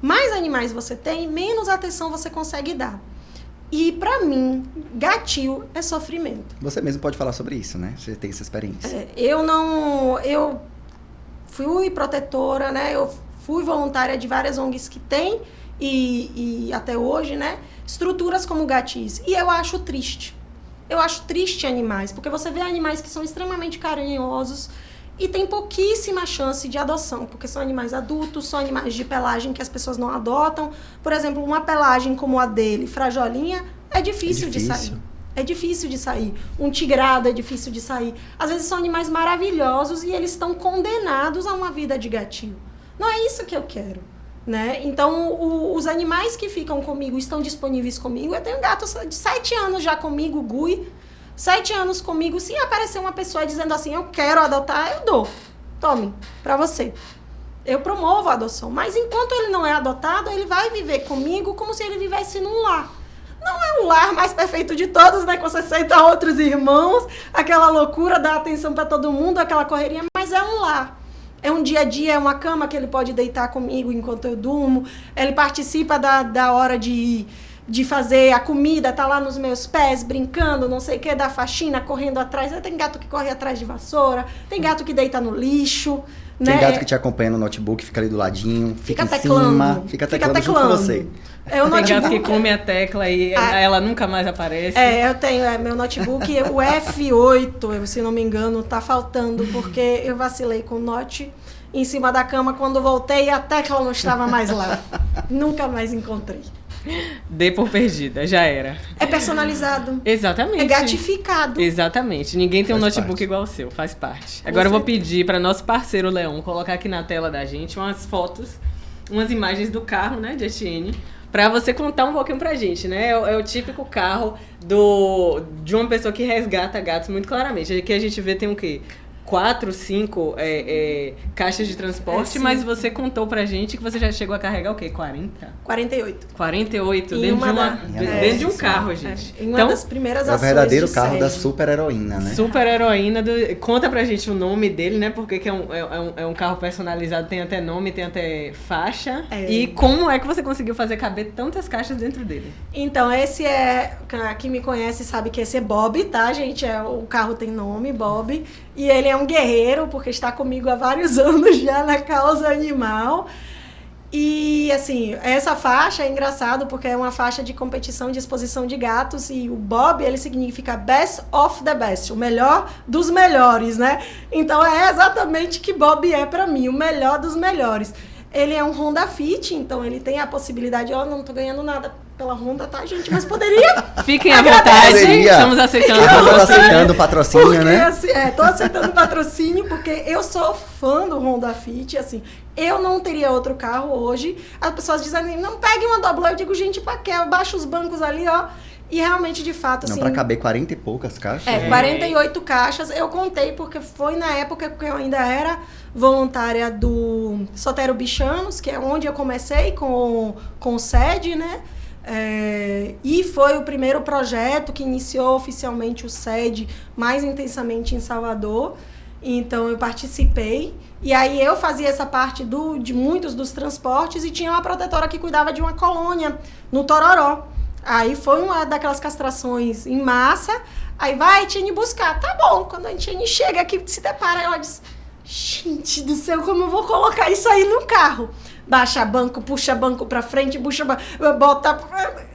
Mais animais você tem, menos atenção você consegue dar. E pra mim, gatil é sofrimento. Você mesmo pode falar sobre isso, né? Você tem essa experiência. Eu fui protetora, né? Eu fui voluntária de várias ONGs que tem e até hoje, né? Estruturas como gatis. E eu acho triste. Eu acho triste animais, porque você vê animais que são extremamente carinhosos e tem pouquíssima chance de adoção, porque são animais adultos, são animais de pelagem que as pessoas não adotam. Por exemplo, uma pelagem como a dele, frajolinha, é difícil de sair. É difícil de sair. Um tigrado é difícil de sair. Às vezes são animais maravilhosos e eles estão condenados a uma vida de gatinho. Não é isso que eu quero, né? Então, os animais que ficam comigo, estão disponíveis comigo. Eu tenho um gato de 7 anos já comigo, Gui. 7 anos comigo. Se aparecer uma pessoa dizendo assim, eu quero adotar, eu dou. Tome, pra você. Eu promovo a adoção. Mas enquanto ele não é adotado, ele vai viver comigo como se ele vivesse num lar. Não é o lar mais perfeito de todos, né? Que você aceita outros irmãos, aquela loucura, dar atenção pra todo mundo, aquela correria, mas é um lar. É um dia a dia, é uma cama que ele pode deitar comigo enquanto eu durmo. Ele participa da hora de fazer a comida, tá lá nos meus pés, brincando, não sei o que, da faxina, correndo atrás. Tem gato que corre atrás de vassoura, tem gato que deita no lixo. Tem né? gato que te acompanha no notebook, fica ali do ladinho, fica em teclando, cima, fica teclando junto com você. Tem gato que come a tecla e ela nunca mais aparece. Eu tenho, meu notebook, o F8, se não me engano, tá faltando, porque eu vacilei com o Note em cima da cama, quando voltei a tecla não estava mais lá. Nunca mais encontrei. Dê por perdida, já era. É personalizado. Exatamente. É gatificado. Exatamente. Ninguém tem um Faz notebook parte. igual o seu, faz parte. Agora eu vou pedir para nosso parceiro Leon colocar aqui na tela da gente umas fotos, umas imagens do carro, né, de Etienne, para você contar um pouquinho pra gente, né? É o típico carro de uma pessoa que resgata gatos muito claramente. Aqui a gente vê tem o quê? 4, 5 caixas de transporte, mas você contou pra gente que você já chegou a carregar o quê? 40? 48. 48 E dentro de um carro, gente. Em uma Então, das primeiras É o ações verdadeiro de carro da Sérgio. super heroína, né? super heroína. Conta pra gente o nome dele, né? Porque que é um carro personalizado, tem até nome, tem até faixa. E como é que você conseguiu fazer caber tantas caixas dentro dele? Então, esse quem me conhece sabe que esse é Bob, tá, gente? O carro tem nome, Bob. E ele é um guerreiro, porque está comigo há vários anos já na causa animal. E, assim, essa faixa é engraçado porque é uma faixa de competição de exposição de gatos. E o Bob, ele significa Best of the Best, o melhor dos melhores, né? Então, é exatamente o que Bob é pra mim, o melhor dos melhores. Ele é um Honda Fit, então ele tem a possibilidade... Eu não tô ganhando nada pela Honda, tá, gente? Mas poderia... Fiquem à vontade, Poderia. estamos aceitando Eu tô patrocínio. aceitando patrocínio, Porque, né? assim, tô aceitando patrocínio, porque eu sou fã do Honda Fit, assim, eu não teria outro carro hoje. As pessoas dizem assim, não pegue uma Doblô, eu digo, gente, pra quê? Eu baixo os bancos ali, ó, e realmente, de fato, Não, assim... pra caber 40 e poucas caixas. 48 caixas, eu contei, porque foi na época que eu ainda era voluntária do Sotero Bichanos, que é onde eu comecei com o SED, né? E foi o primeiro projeto que iniciou oficialmente o SED mais intensamente em Salvador. Então eu participei e aí eu fazia essa parte de muitos dos transportes e tinha uma protetora que cuidava de uma colônia no Tororó. Aí foi uma daquelas castrações em massa. Aí vai, Etienne, buscar. Tá bom, quando a Etienne chega aqui, se depara, ela diz, gente do céu, como eu vou colocar isso aí no carro? Baixa banco, puxa banco pra frente, puxa banco, bota...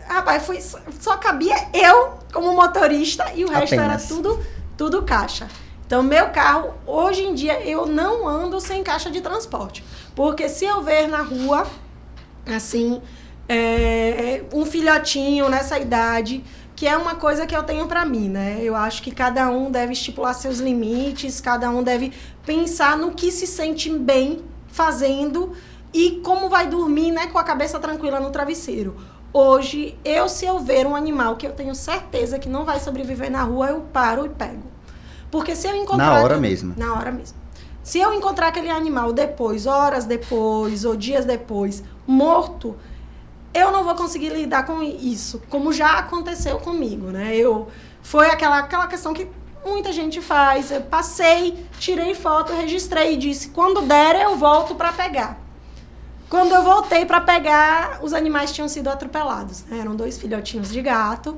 Rapaz, só cabia eu como motorista e o resto Apenas. era tudo caixa. Então, meu carro, hoje em dia, eu não ando sem caixa de transporte. Porque se eu ver na rua, assim, um filhotinho nessa idade, que é uma coisa que eu tenho pra mim, né? Eu acho que cada um deve estipular seus limites, cada um deve pensar no que se sente bem fazendo e como vai dormir, né, com a cabeça tranquila no travesseiro. Hoje, se eu ver um animal que eu tenho certeza que não vai sobreviver na rua, eu paro e pego. Porque se eu encontrar... Na hora mesmo. Na hora mesmo. Se eu encontrar aquele animal depois, horas depois ou dias depois, morto, eu não vou conseguir lidar com isso, como já aconteceu comigo, né? Foi aquela questão que muita gente faz. Eu passei, tirei foto, registrei e disse, quando der eu volto para pegar. Quando eu voltei para pegar, os animais tinham sido atropelados, né? Eram 2 filhotinhos de gato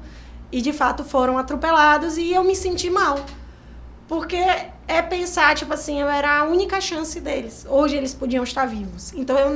e de fato foram atropelados e eu me senti mal. Porque é pensar, tipo assim, eu era a única chance deles. Hoje eles podiam estar vivos. Então eu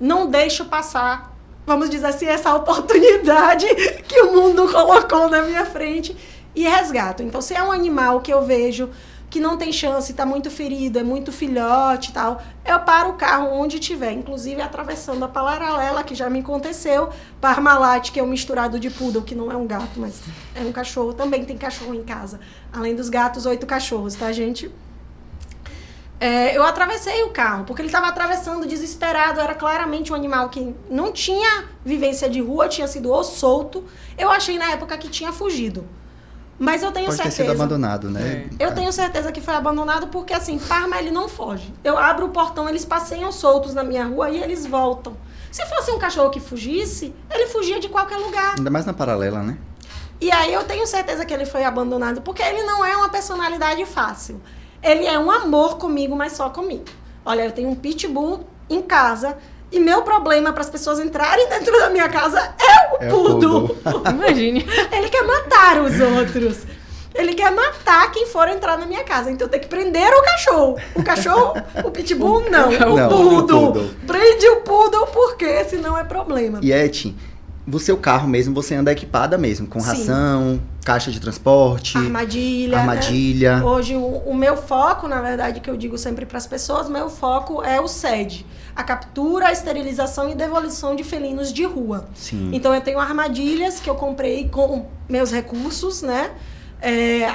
não deixo passar, vamos dizer assim, essa oportunidade que o mundo colocou na minha frente e resgato. Então, se é um animal que eu vejo que não tem chance, está muito ferido, é muito filhote e tal, eu paro o carro onde tiver, inclusive atravessando a paralela, que já me aconteceu, Parmalat, que é um misturado de poodle, que não é um gato, mas é um cachorro, também tem cachorro em casa. Além dos gatos, 8 cachorros, tá, gente? Eu atravessei o carro, porque ele estava atravessando desesperado, era claramente um animal que não tinha vivência de rua, tinha sido ou solto. Eu achei na época que tinha fugido. Mas eu tenho certeza... Pode ter sido abandonado, né? Eu tenho certeza que foi abandonado porque, assim, Parma, ele não foge. Eu abro o portão, eles passeiam soltos na minha rua e eles voltam. Se fosse um cachorro que fugisse, ele fugia de qualquer lugar. Ainda mais na paralela, né? E aí eu tenho certeza que ele foi abandonado porque ele não é uma personalidade fácil. Ele é um amor comigo, mas só comigo. Olha, eu tenho um pitbull em casa e meu problema para as pessoas entrarem dentro da minha casa é o poodle. Imagine. Ele quer matar os outros. Ele quer matar quem for entrar na minha casa. Então eu tenho que prender o cachorro. O cachorro, o pitbull, não. O poodle. Prende o poodle porque senão é problema. E Eti, o seu carro mesmo, você anda equipada mesmo, com ração, caixa de transporte, armadilha. Né? Hoje o meu foco, na verdade, que eu digo sempre para as pessoas, meu foco é o SED. A captura, a esterilização e devolução de felinos de rua. Sim. Então eu tenho armadilhas que eu comprei com meus recursos, né?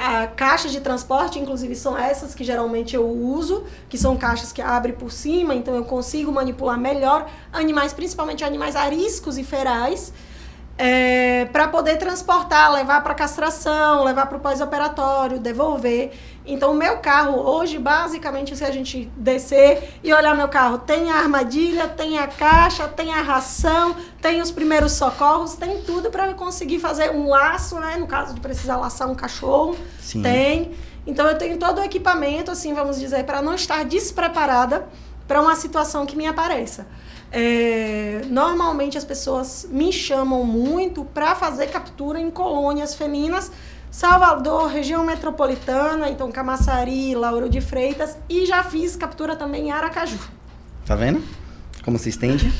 A caixa de transporte, inclusive, são essas que geralmente eu uso, que são caixas que abrem por cima, então eu consigo manipular melhor animais, principalmente animais ariscos e ferais, para poder transportar, levar para castração, levar para o pós-operatório, devolver. Então o meu carro hoje, basicamente, se a gente descer e olhar meu carro, tem a armadilha, tem a caixa, tem a ração, tem os primeiros socorros, tem tudo para eu conseguir fazer um laço, né? No caso de precisar laçar um cachorro, Sim. Tem. Então eu tenho todo o equipamento, assim, vamos dizer, para não estar despreparada para uma situação que me apareça. Normalmente as pessoas me chamam muito para fazer captura em colônias felinas, Salvador, região metropolitana, então Camaçari, Lauro de Freitas, e já fiz captura também em Aracaju. Tá vendo? Como se estende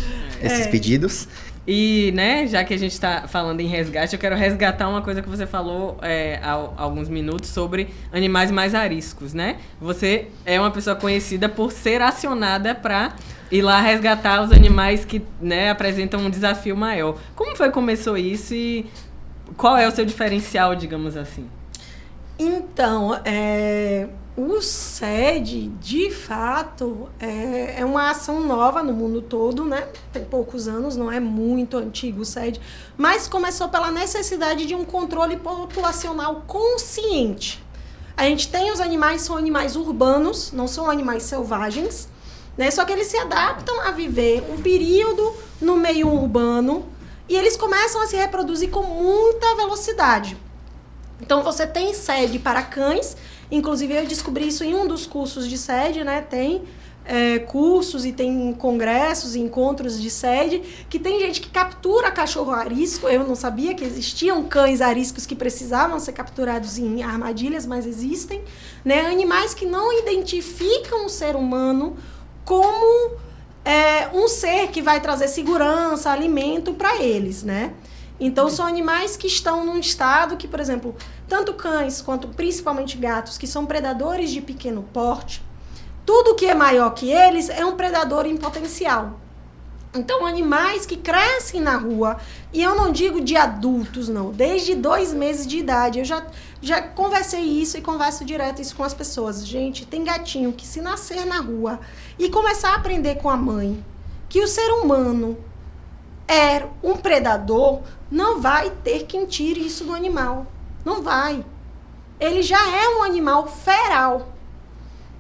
esses pedidos. E, né, já que a gente está falando em resgate, eu quero resgatar uma coisa que você falou há alguns minutos sobre animais mais ariscos, né? Você é uma pessoa conhecida por ser acionada para ir lá resgatar os animais que, né, apresentam um desafio maior. Como foi que começou isso e qual é o seu diferencial, digamos assim? Então, o SED, de fato, é uma ação nova no mundo todo, né? Tem poucos anos, não é muito antigo o SED, mas começou pela necessidade de um controle populacional consciente. A gente tem os animais, são animais urbanos, não são animais selvagens, né? Só que eles se adaptam a viver um período no meio urbano e eles começam a se reproduzir com muita velocidade. Então, você tem SED para cães, inclusive eu descobri isso em um dos cursos de SED, né? Tem cursos e tem congressos e encontros de SED, que tem gente que captura cachorro arisco. Eu não sabia que existiam cães ariscos que precisavam ser capturados em armadilhas, mas existem, né? Animais que não identificam o ser humano como um ser que vai trazer segurança, alimento para eles, né? Então, são animais que estão num estado que, por exemplo, tanto cães quanto principalmente gatos, que são predadores de pequeno porte, tudo que é maior que eles é um predador em potencial. Então, animais que crescem na rua, e eu não digo de adultos, não, desde 2 meses de idade, eu já conversei isso e converso direto isso com as pessoas. Gente, tem gatinho que se nascer na rua e começar a aprender com a mãe que o ser humano é um predador, não vai ter quem tire isso do animal. Não vai. ele já é um animal feral,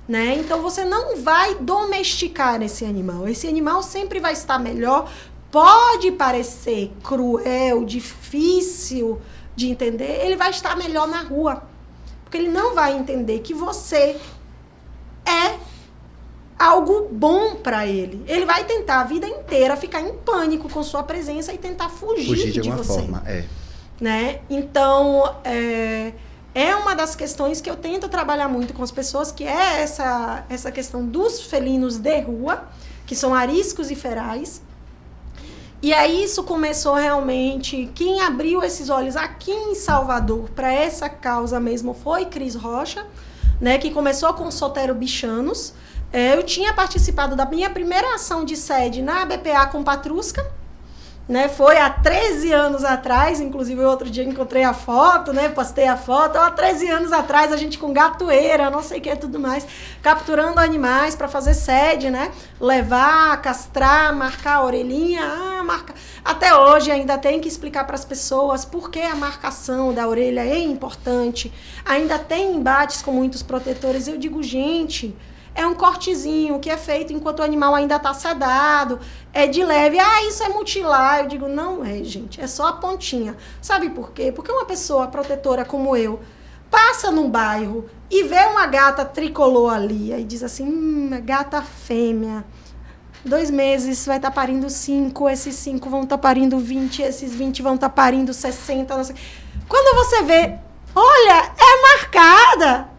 né? Então você não vai domesticar esse animal. Esse animal sempre vai estar melhor. Pode parecer cruel, difícil de entender, ele vai estar melhor na rua. Porque ele não vai entender que você é algo bom para ele. Ele vai tentar a vida inteira ficar em pânico com sua presença e tentar fugir de alguma você. forma, Né? Então, é uma das questões que eu tento trabalhar muito com as pessoas, que é essa questão dos felinos de rua, que são ariscos e ferais. E aí isso começou realmente, quem abriu esses olhos aqui em Salvador para essa causa mesmo foi Cris Rocha, né, que começou com Sotero Bichanos. Eu tinha participado da minha primeira ação de sede na BPA com Patrusca, né, foi há 13 anos atrás, inclusive outro dia encontrei a foto, né, postei a foto, há 13 anos atrás a gente com gatoeira, não sei o que, tudo mais, capturando animais para fazer sede, né, levar, castrar, marcar a orelhinha, marcar. Até hoje ainda tem que explicar para as pessoas por que a marcação da orelha é importante, ainda tem embates com muitos protetores, eu digo, gente... É um cortezinho que é feito enquanto o animal ainda está sedado, é de leve. Isso é mutilar. Eu digo, não é, gente, é só a pontinha. Sabe por quê? Porque uma pessoa protetora como eu passa num bairro e vê uma gata tricolor ali e diz assim, gata fêmea, 2 meses vai estar parindo 5, esses 5 vão estar parindo 20, esses 20 vão estar parindo 60, não sei. Quando você vê, olha, é marcada.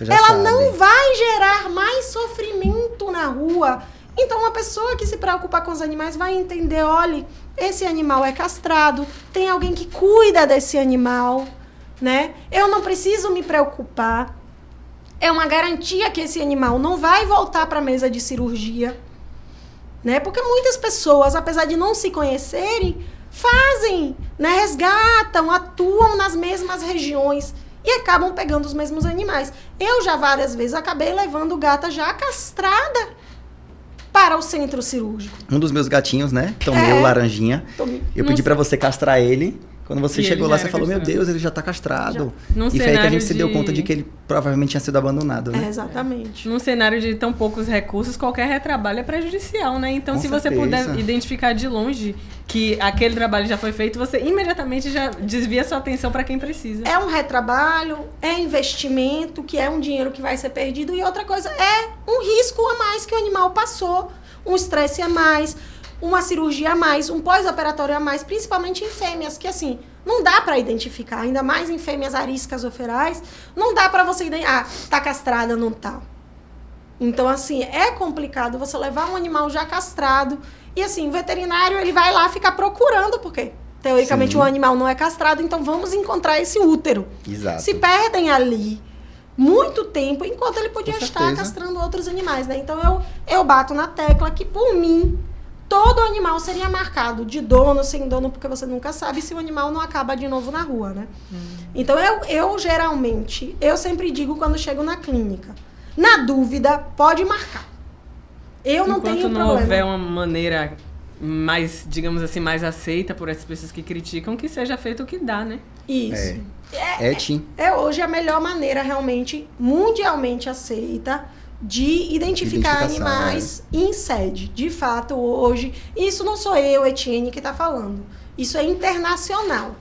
Ela não vai gerar mais sofrimento na rua. Então, uma pessoa que se preocupa com os animais vai entender, olha, esse animal é castrado, tem alguém que cuida desse animal, né? Eu não preciso me preocupar. É uma garantia que esse animal não vai voltar para a mesa de cirurgia, né? Porque muitas pessoas, apesar de não se conhecerem, fazem, né? Resgatam, atuam nas mesmas regiões e acabam pegando os mesmos animais. Eu já várias vezes acabei levando gata já castrada para o centro cirúrgico. Um dos meus gatinhos, né? Tomei o laranjinha. Eu pedi para você castrar ele. Quando você chegou lá, você falou, meu Deus, ele já tá castrado. E foi aí que a gente se deu conta de que ele provavelmente tinha sido abandonado, né? Exatamente. Num cenário de tão poucos recursos, qualquer retrabalho é prejudicial, né? Então, se você puder identificar de longe que aquele trabalho já foi feito, você imediatamente já desvia sua atenção para quem precisa. É um retrabalho, é investimento, que é um dinheiro que vai ser perdido. E outra coisa, é um risco a mais que o animal passou, um estresse a mais, uma cirurgia a mais, um pós-operatório a mais, principalmente em fêmeas, que assim, não dá para identificar, ainda mais em fêmeas ariscas ou ferais, não dá para você identificar, tá castrada, não tá. Então, assim, é complicado você levar um animal já castrado e, assim, o veterinário, ele vai lá ficar procurando, porque, teoricamente, o animal não é castrado, então vamos encontrar esse útero. Exato. Se perdem ali muito tempo, enquanto ele podia estar castrando outros animais, né? Então, eu bato na tecla que, por mim, todo animal seria marcado de dono, sem dono, porque você nunca sabe se o animal não acaba de novo na rua, né? Então, eu geralmente, eu sempre digo quando chego na clínica, na dúvida, pode marcar. Eu não tenho problema. Enquanto não houver uma maneira mais, digamos assim, mais aceita por essas pessoas que criticam, que seja feito o que dá, né? Isso. É hoje a melhor maneira, realmente, mundialmente aceita, de identificar animais em sede. De fato, hoje, isso não sou eu, Etienne, que está falando. Isso é internacional.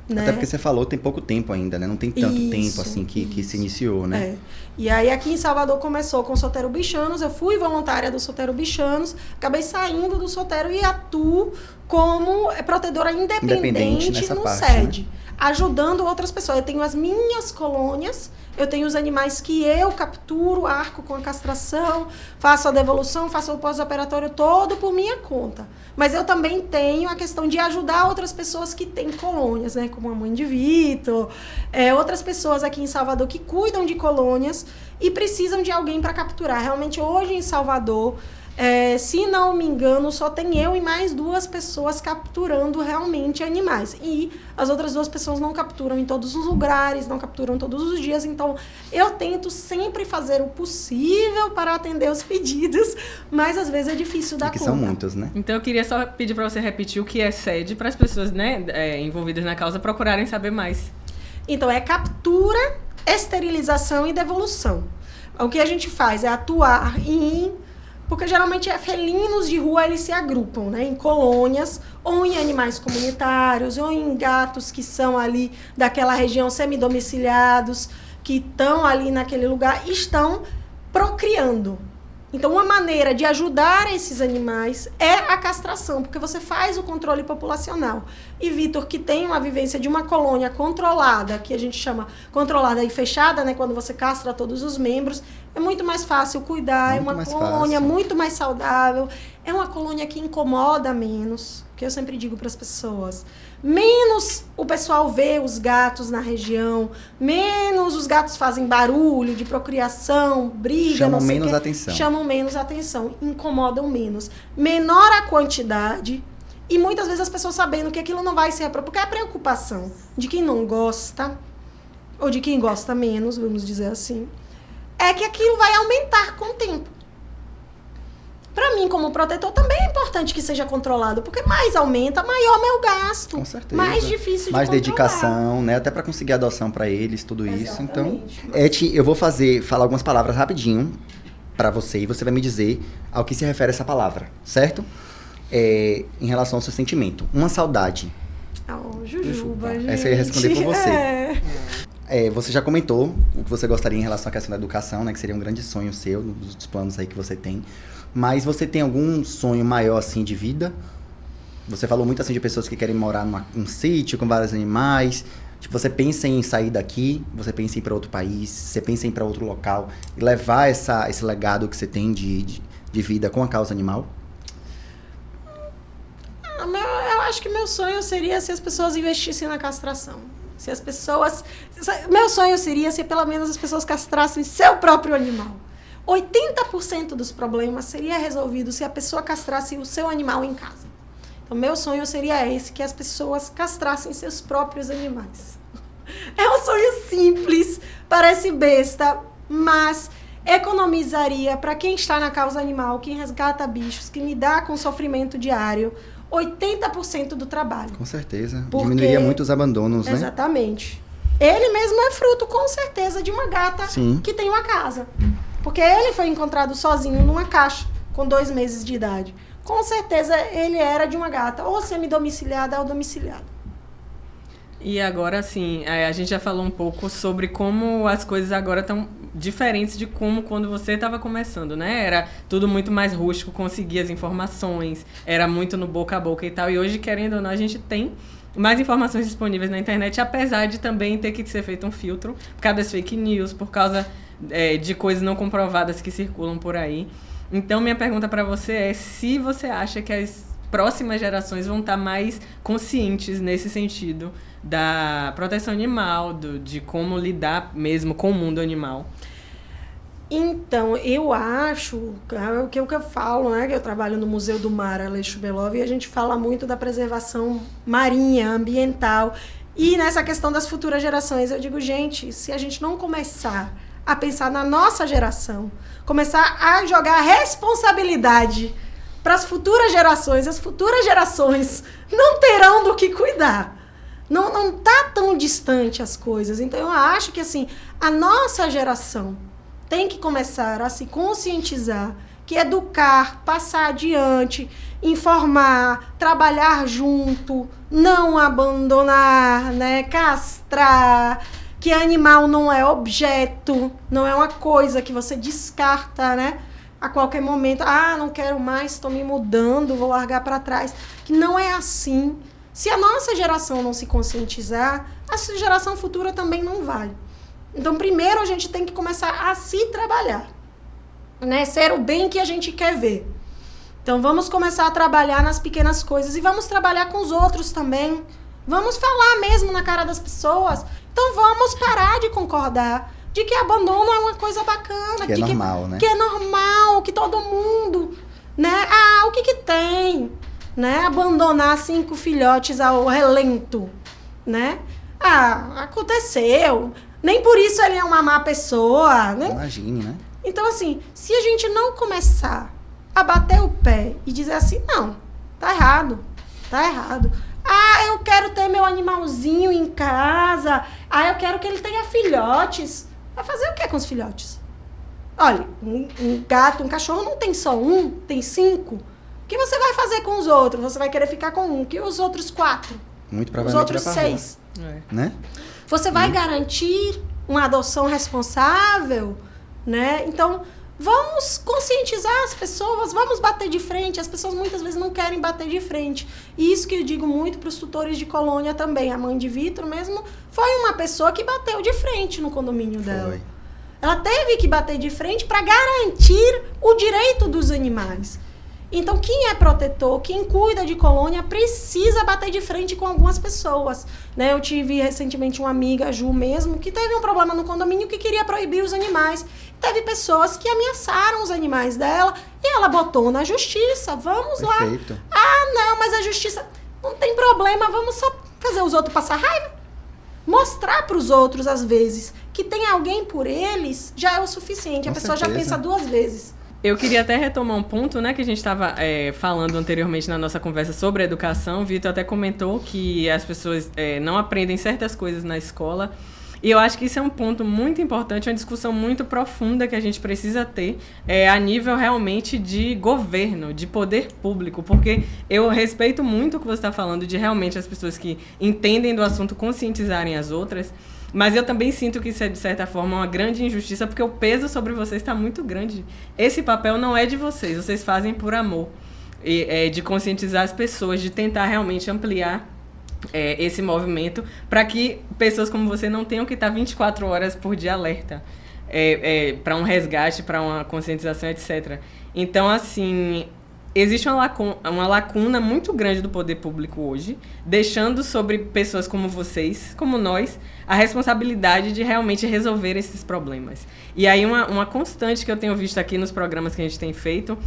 Né? Até porque você falou, tem pouco tempo ainda, né? Não tem tanto tempo assim que se iniciou, né? E aí aqui em Salvador começou com o Sotero Bichanos, eu fui voluntária do Sotero Bichanos, acabei saindo do Sotero e atuo como protetora independente no SED, né? Ajudando outras pessoas. Eu tenho as minhas colônias, eu tenho os animais que eu capturo, arco com a castração, faço a devolução, faço o pós-operatório todo por minha conta. Mas eu também tenho a questão de ajudar outras pessoas que têm colônias, né? Como a mãe de Vitor, outras pessoas aqui em Salvador que cuidam de colônias e precisam de alguém para capturar. Realmente, hoje em Salvador, se não me engano, só tem eu e mais 2 pessoas capturando realmente animais. E as outras 2 pessoas não capturam em todos os lugares, não capturam todos os dias. Então, eu tento sempre fazer o possível para atender os pedidos, mas às vezes é difícil dar conta. São muitos, né? Então, eu queria só pedir para você repetir o que é SED para as pessoas, né, envolvidas na causa procurarem saber mais. Então, é captura esterilização e devolução. O que a gente faz é atuar porque geralmente felinos de rua, eles se agrupam, né, em colônias, ou em animais comunitários, ou em gatos que são ali daquela região semidomiciliados, que estão ali naquele lugar e estão procriando. Então, uma maneira de ajudar esses animais é a castração, porque você faz o controle populacional. E Vitor, que tem uma vivência de uma colônia controlada, que a gente chama controlada e fechada, né, quando você castra todos os membros, é muito mais fácil cuidar, é uma colônia muito mais saudável, é uma colônia que incomoda menos, que eu sempre digo para as pessoas. Menos o pessoal vê os gatos na região, menos os gatos fazem barulho de procriação, briga, chamam menos atenção. Chamam menos atenção, incomodam menos. Menor a quantidade e muitas vezes as pessoas sabendo que aquilo não vai ser porque a preocupação de quem não gosta, ou de quem gosta menos, vamos dizer assim, é que aquilo vai aumentar com o tempo. Para mim, como protetor, também é importante que seja controlado, porque mais aumenta, maior meu gasto. Com certeza. Mais difícil de mais controlar. Dedicação, né? Até para conseguir adoção para eles, tudo isso. Então, Mas... eu vou falar algumas palavras rapidinho para você e você vai me dizer ao que se refere essa palavra, certo? Em relação ao seu sentimento. Uma saudade. Jujuba, gente. Essa eu ia responder por você. Você já comentou o que você gostaria em relação à questão da educação, né? Que seria um grande sonho seu, dos planos aí que você tem. Mas você tem algum sonho maior, assim, de vida? Você falou muito, assim, de pessoas que querem morar num sítio com vários animais. Tipo, você pensa em sair daqui, você pensa em ir para outro país, você pensa em ir para outro local e levar esse legado que você tem de vida com a causa animal? Eu acho que meu sonho seria se as pessoas investissem na castração. Meu sonho seria se pelo menos as pessoas castrassem seu próprio animal. 80% dos problemas seria resolvido se a pessoa castrasse o seu animal em casa. Então, meu sonho seria esse, que as pessoas castrassem seus próprios animais. É um sonho simples, parece besta, mas economizaria para quem está na causa animal, quem resgata bichos, que lidar com sofrimento diário, 80% do trabalho. Com certeza. Diminuiria muito os abandonos, né? Exatamente. Ele mesmo é fruto, com certeza, de uma gata que tem uma casa. Porque ele foi encontrado sozinho numa caixa, com 2 meses de idade. Com certeza ele era de uma gata, ou semi-domiciliada ou domiciliada. E agora, assim, a gente já falou um pouco sobre como as coisas agora estão diferentes de como quando você estava começando, né? Era tudo muito mais rústico, conseguia as informações, era muito no boca a boca e tal. E hoje, querendo ou não, a gente tem mais informações disponíveis na internet, apesar de também ter que ser feito um filtro por causa das fake news, por causa de coisas não comprovadas que circulam por aí. Então, minha pergunta para você é se você acha que as próximas gerações vão estar mais conscientes nesse sentido da proteção animal, de como lidar mesmo com o mundo animal. Então, eu acho, o que eu falo, né, que eu trabalho no Museu do Mar, Aleixo Belov, e a gente fala muito da preservação marinha, ambiental, e nessa questão das futuras gerações, eu digo, gente, se a gente não começar a pensar na nossa geração, começar a jogar responsabilidade para as futuras gerações não terão do que cuidar. Não tá tão distante as coisas. Então, eu acho que, assim, a nossa geração tem que começar a se conscientizar, que educar, passar adiante, informar, trabalhar junto, não abandonar, né, castrar, que animal não é objeto, não é uma coisa que você descarta, né, a qualquer momento. Não quero mais, estou me mudando, vou largar para trás. Que não é assim. Se a nossa geração não se conscientizar, a geração futura também não vai. Então, primeiro a gente tem que começar a se trabalhar, né? Ser o bem que a gente quer ver. Então, vamos começar a trabalhar nas pequenas coisas e vamos trabalhar com os outros também. Vamos falar mesmo na cara das pessoas. Então, vamos parar de concordar de que abandono é uma coisa bacana. Que é normal, né? Que é normal, que todo mundo, né? O que tem, né? Abandonar 5 filhotes ao relento, né? Aconteceu. Nem por isso ele é uma má pessoa, né? Imagine, né? Então, assim, se a gente não começar a bater o pé e dizer assim, não, tá errado, Ah, eu quero ter meu animalzinho em casa. Ah, eu quero que ele tenha filhotes. Vai fazer o que com os filhotes? Olha, um gato, um cachorro não tem só um, tem 5. O que você vai fazer com os outros? Você vai querer ficar com um. Que os outros 4? Muito Os outros 6? Né? Você vai garantir uma adoção responsável, né? Então, vamos conscientizar as pessoas, vamos bater de frente. As pessoas muitas vezes não querem bater de frente. E isso que eu digo muito para os tutores de colônia também. A mãe de Vitor mesmo foi uma pessoa que bateu de frente no condomínio dela. Ela teve que bater de frente para garantir o direito dos animais. Então, quem é protetor, quem cuida de colônia, precisa bater de frente com algumas pessoas. Né? Eu tive recentemente uma amiga, a Ju mesmo, que teve um problema no condomínio que queria proibir os animais. Teve pessoas que ameaçaram os animais dela e ela botou na justiça. Vamos Perfeito. lá. Ah, não, mas a justiça... Não tem problema, vamos só fazer os outros passar raiva. Mostrar para os outros, às vezes, que tem alguém por eles, já é o suficiente. Com a pessoa certeza. já pensa 2 vezes. Eu queria até retomar um ponto, né, que a gente estava falando anteriormente na nossa conversa sobre a educação. O Vitor até comentou que as pessoas não aprendem certas coisas na escola. E eu acho que isso é um ponto muito importante, uma discussão muito profunda que a gente precisa ter a nível realmente de governo, de poder público, porque eu respeito muito o que você está falando de realmente as pessoas que entendem do assunto conscientizarem as outras, mas eu também sinto que isso é, de certa forma, uma grande injustiça, porque o peso sobre vocês está muito grande. Esse papel não é de vocês fazem por amor, de conscientizar as pessoas, de tentar realmente ampliar esse movimento para que pessoas como você não tenham que estar 24 horas por dia alerta para um resgate, para uma conscientização, etc. Então, assim, existe uma lacuna muito grande do poder público hoje, deixando sobre pessoas como vocês, como nós, a responsabilidade de realmente resolver esses problemas. E aí uma constante que eu tenho visto aqui nos programas que a gente tem feito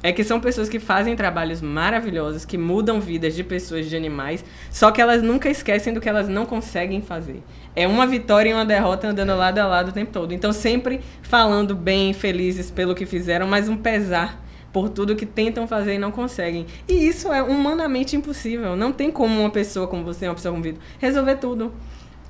é que são pessoas que fazem trabalhos maravilhosos, que mudam vidas de pessoas, de animais, só que elas nunca esquecem do que elas não conseguem fazer. É uma vitória e uma derrota andando lado a lado o tempo todo. Então, sempre falando bem, felizes pelo que fizeram, mas um pesar por tudo que tentam fazer e não conseguem. E isso é humanamente impossível. Não tem como uma pessoa como você, uma pessoa como o Vitor, resolver tudo.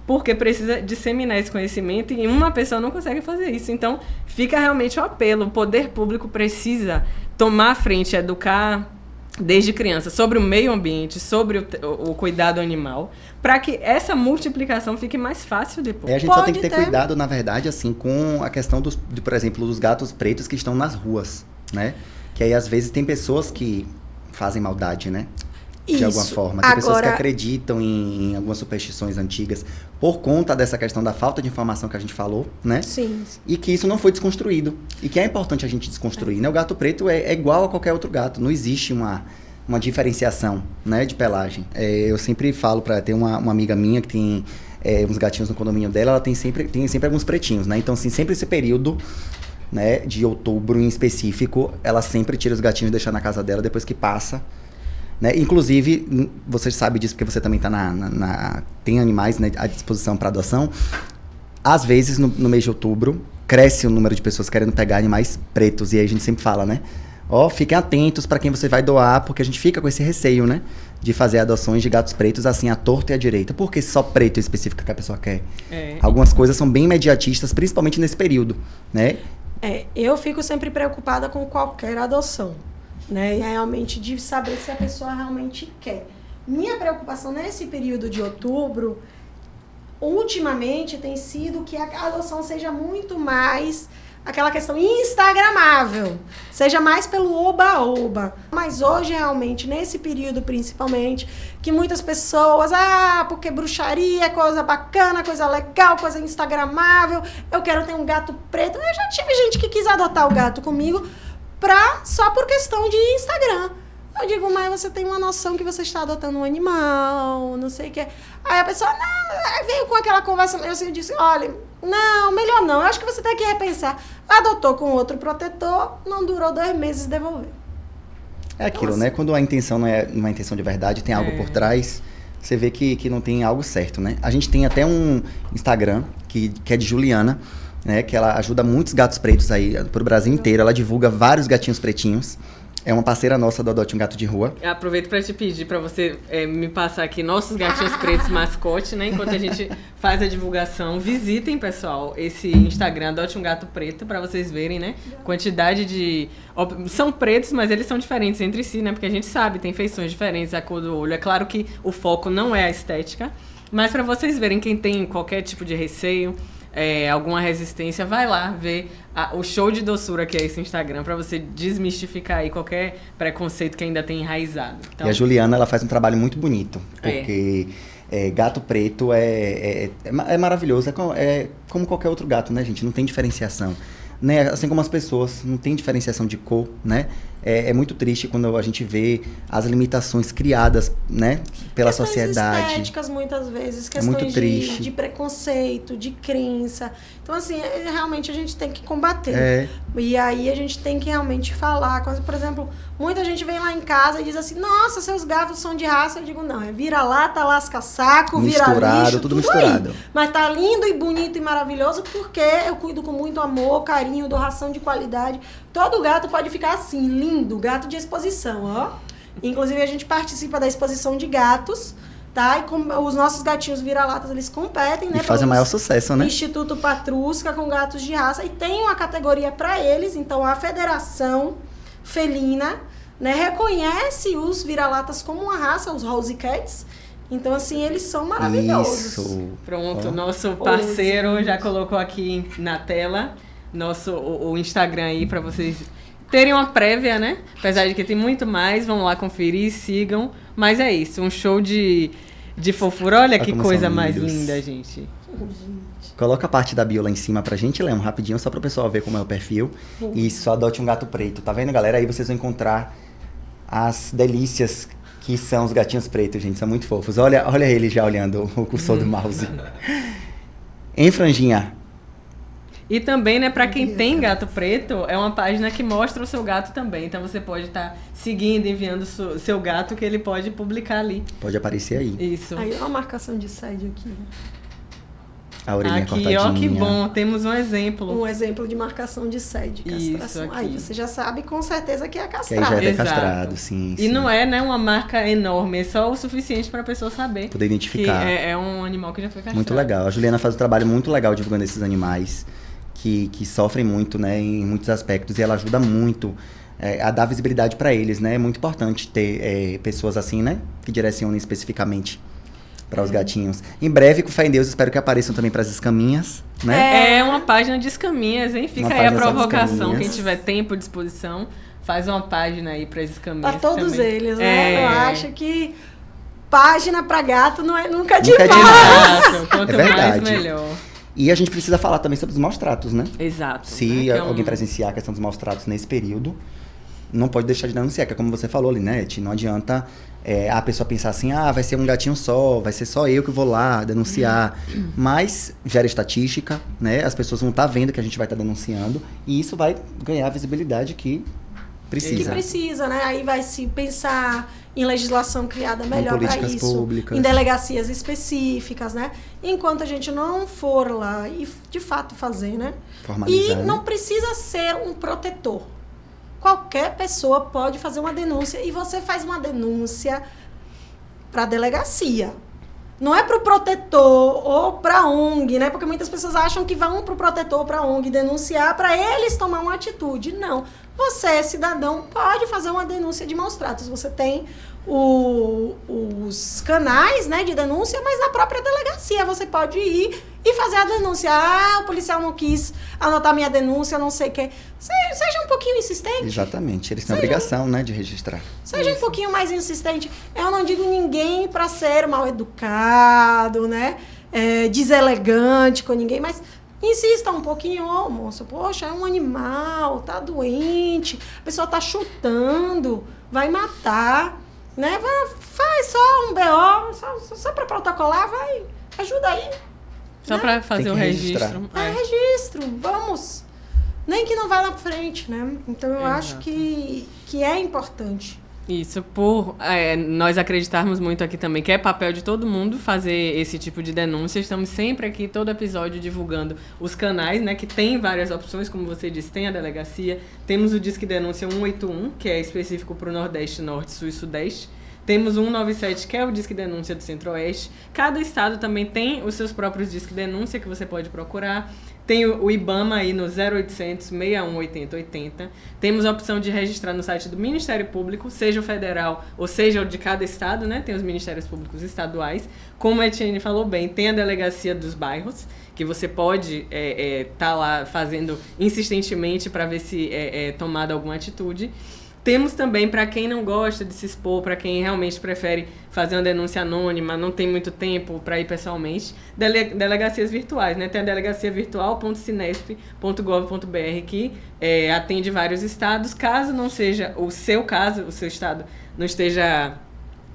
Porque precisa disseminar esse conhecimento e uma pessoa não consegue fazer isso. Então, fica realmente o apelo. O poder público precisa tomar a frente, educar desde criança sobre o meio ambiente, sobre o cuidado animal, para que essa multiplicação fique mais fácil depois. A gente só tem que ter cuidado, na verdade, assim, com a questão, por exemplo, dos gatos pretos que estão nas ruas, né? Que aí, às vezes, tem pessoas que fazem maldade, né? De alguma forma. Tem pessoas que acreditam em algumas superstições antigas por conta dessa questão da falta de informação que a gente falou, né? Sim. E que isso não foi desconstruído. E que é importante a gente desconstruir, né? O gato preto é igual a qualquer outro gato. Não existe uma diferenciação, né, de pelagem. Eu sempre falo ter uma amiga minha que tem uns gatinhos no condomínio dela, ela tem sempre alguns pretinhos, né? Então, assim, sempre esse período, né, de outubro em específico, ela sempre tira os gatinhos e deixa na casa dela depois que passa. Né? Inclusive, você sabe disso porque você também tá tem animais, né, à disposição para adoção. Às vezes, no mês de outubro, cresce o número de pessoas querendo pegar animais pretos. E aí a gente sempre fala, né? Fiquem atentos para quem você vai doar, porque a gente fica com esse receio, né? De fazer adoções de gatos pretos assim, à torta e à direita. Por que só preto específico que a pessoa quer? Algumas coisas são bem imediatistas, principalmente nesse período, né? Eu fico sempre preocupada com qualquer adoção. Né, realmente de saber se a pessoa realmente quer. Minha preocupação nesse período de outubro, ultimamente, tem sido que a adoção seja muito mais aquela questão instagramável, seja mais pelo oba-oba. Mas hoje, realmente, nesse período principalmente, que muitas pessoas, porque bruxaria é coisa bacana, coisa legal, coisa instagramável, eu quero ter um gato preto. Eu já tive gente que quis adotar o gato comigo, só por questão de Instagram. Eu digo, mas você tem uma noção que você está adotando um animal, não sei o que. Aí a pessoa, não, veio com aquela conversa, eu disse, olha, não, melhor não, eu acho que você tem que repensar. Adotou com outro protetor, não durou 2 meses devolver. É aquilo, então, né? Quando a intenção não é uma intenção de verdade, tem algo por trás, você vê que não tem algo certo, né? A gente tem até um Instagram que é de Juliana, né, que ela ajuda muitos gatos pretos aí pro Brasil inteiro. Ela divulga vários gatinhos pretinhos. É uma parceira nossa do Adote um Gato de Rua. Eu aproveito para te pedir para você me passar aqui nossos gatinhos pretos mascote, né? Enquanto a gente faz a divulgação, visitem, pessoal, esse Instagram Adote um Gato Preto para vocês verem, né? Quantidade de... São pretos, mas eles são diferentes entre si, né? Porque a gente sabe, tem feições diferentes, a cor do olho. É claro que o foco não é a estética, mas para vocês verem, quem tem qualquer tipo de receio, alguma resistência, vai lá ver o show de doçura que é esse Instagram, para você desmistificar aí qualquer preconceito que ainda tem enraizado. Então, e a Juliana, ela faz um trabalho muito bonito, porque gato preto é maravilhoso, é como qualquer outro gato, né, gente? Não tem diferenciação. Né? Assim como as pessoas, não tem diferenciação de cor, né? É muito triste quando a gente vê as limitações criadas, né, pela questões sociedade. Estéticas, muitas vezes, questões muito triste. De preconceito, de crença. Então, assim, realmente a gente tem que combater. E aí a gente tem que realmente falar. Por exemplo, muita gente vem lá em casa e diz assim, nossa, seus gatos são de raça. Eu digo, não, é vira-lata, lasca-saco, vira-lixo, tudo misturado. Aí. Mas tá lindo e bonito e maravilhoso porque eu cuido com muito amor, carinho, dou ração de qualidade. Todo gato pode ficar assim, lindo, gato de exposição, ó. Inclusive, a gente participa da exposição de gatos, tá? E os nossos gatinhos vira-latas, eles competem, né? E fazem o maior sucesso, né? Instituto Patrusca, com gatos de raça. E tem uma categoria para eles, então a Federação Felina, né, reconhece os vira-latas como uma raça, os House Cats. Então, assim, eles são maravilhosos. Isso. Pronto, nosso parceiro já colocou aqui na tela o Instagram aí para vocês terem uma prévia, né? Apesar de que tem muito mais, vão lá conferir, sigam. Mas é isso, um show de fofura. Olha que coisa mais linda, gente. Coloca a parte da bio lá em cima pra gente, Léo, rapidinho, só pro pessoal ver como é o perfil. Isso, Adote um Gato Preto. Tá vendo, galera? Aí vocês vão encontrar as delícias que são os gatinhos pretos, gente. São muito fofos. Olha ele já olhando o cursor do mouse. Hein, Franjinha? E também, né, para quem tem gato preto, é uma página que mostra o seu gato também. Então você pode estar seguindo, enviando seu gato, que ele pode publicar ali. Pode aparecer aí. Isso. Aí, ó a marcação de sede aqui. A orelhinha aqui, cortadinha. Ó, que bom. Temos um exemplo. Um exemplo de marcação de sede, castração. Isso, aí você já sabe com certeza que é Que castrado. aí já é castrado, sim. E não é, né, uma marca enorme, é só o suficiente para a pessoa saber. Poder identificar. Que é um animal que já foi castrado. Muito legal. A Juliana faz um trabalho muito legal divulgando esses animais que sofrem muito, né, em muitos aspectos. E ela ajuda muito a dar visibilidade para eles, né? É muito importante ter pessoas assim, né, que direcionem especificamente para os gatinhos. Em breve, com fé em Deus, espero que apareçam também para as escaminhas, né? É uma página de escaminhas, hein? Fica aí a provocação. Quem tiver tempo à disposição, faz uma página aí para as escaminhas. Para todos também. eles, né? Eu acho que página para gato não é nunca Nunca demais. Exato. Quanto mais, melhor. E a gente precisa falar também sobre os maus tratos, né? Exato. Se alguém presenciar a questão dos maus tratos nesse período, não pode deixar de denunciar, que é como você falou ali, né, Ti? Não adianta a pessoa pensar assim, vai ser um gatinho só, vai ser só eu que vou lá denunciar. Mas gera estatística, né? As pessoas vão estar vendo que a gente vai estar denunciando e isso vai ganhar a visibilidade que precisa. Que precisa, né? Aí vai se pensar em legislação criada melhor para isso, públicas. em delegacias específicas, né? Enquanto a gente não for lá e de fato fazer, né? Formalizar, e não precisa ser um protetor. Qualquer pessoa pode fazer uma denúncia e você faz uma denúncia para a delegacia. Não é para o protetor ou para a ONG, né? Porque muitas pessoas acham que vão para o protetor ou para a ONG denunciar para eles tomar uma atitude. Não. Você, cidadão, pode fazer uma denúncia de maus tratos. Você tem os canais, né, de denúncia, mas na própria delegacia você pode ir e fazer a denúncia. O policial não quis anotar minha denúncia, não sei o quê. Seja um pouquinho insistente. Exatamente. Eles têm a obrigação, né, de registrar. Seja um pouquinho mais insistente. Eu não digo ninguém para ser mal educado, né, deselegante com ninguém, mas insista um pouquinho, moço, poxa, é um animal, tá doente, a pessoa tá chutando, vai matar, né? Faz só um BO, só para protocolar, vai, ajuda aí. Só para fazer o registro. Registro, vamos. Nem que não vá na frente, né? Então eu acho que é importante. Isso, nós acreditarmos muito aqui também, que é papel de todo mundo fazer esse tipo de denúncia. Estamos sempre aqui, todo episódio, divulgando os canais, né, que tem várias opções, como você disse, tem a delegacia, temos o Disque Denúncia 181, que é específico para o Nordeste, Norte, Sul e Sudeste. Temos o 197, que é o Disque Denúncia do Centro-Oeste. Cada estado também tem os seus próprios Disque Denúncia, que você pode procurar. Tem o IBAMA aí no 0800 61 80 80. Temos a opção de registrar no site do Ministério Público, seja o federal ou seja o de cada estado, né? Tem os Ministérios Públicos estaduais. Como a Etienne falou bem, tem a Delegacia dos Bairros, que você pode tá lá fazendo insistentemente para ver se é tomada alguma atitude. Temos também, para quem não gosta de se expor, para quem realmente prefere fazer uma denúncia anônima, não tem muito tempo para ir pessoalmente, delegacias virtuais, né? Tem a delegacia virtual.cinesp.gov.br que atende vários estados. Caso não seja o seu caso, o seu estado não esteja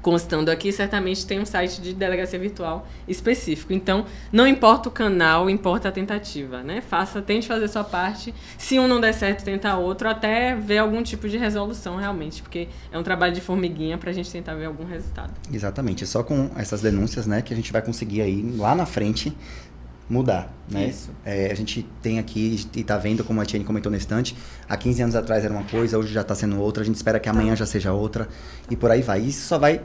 constando aqui, certamente tem um site de delegacia virtual específico. Então, não importa o canal, importa a tentativa, né? Tente fazer a sua parte. Se um não der certo, tenta outro, até ver algum tipo de resolução realmente, porque é um trabalho de formiguinha pra gente tentar ver algum resultado. Exatamente. Só com essas denúncias, né, que a gente vai conseguir aí, lá na frente, mudar, né? Isso. A gente tem aqui, e tá vendo, como a Etienne comentou no instante, há 15 anos atrás era uma coisa, hoje já tá sendo outra, a gente espera que amanhã já seja outra, e por aí vai. Isso só vai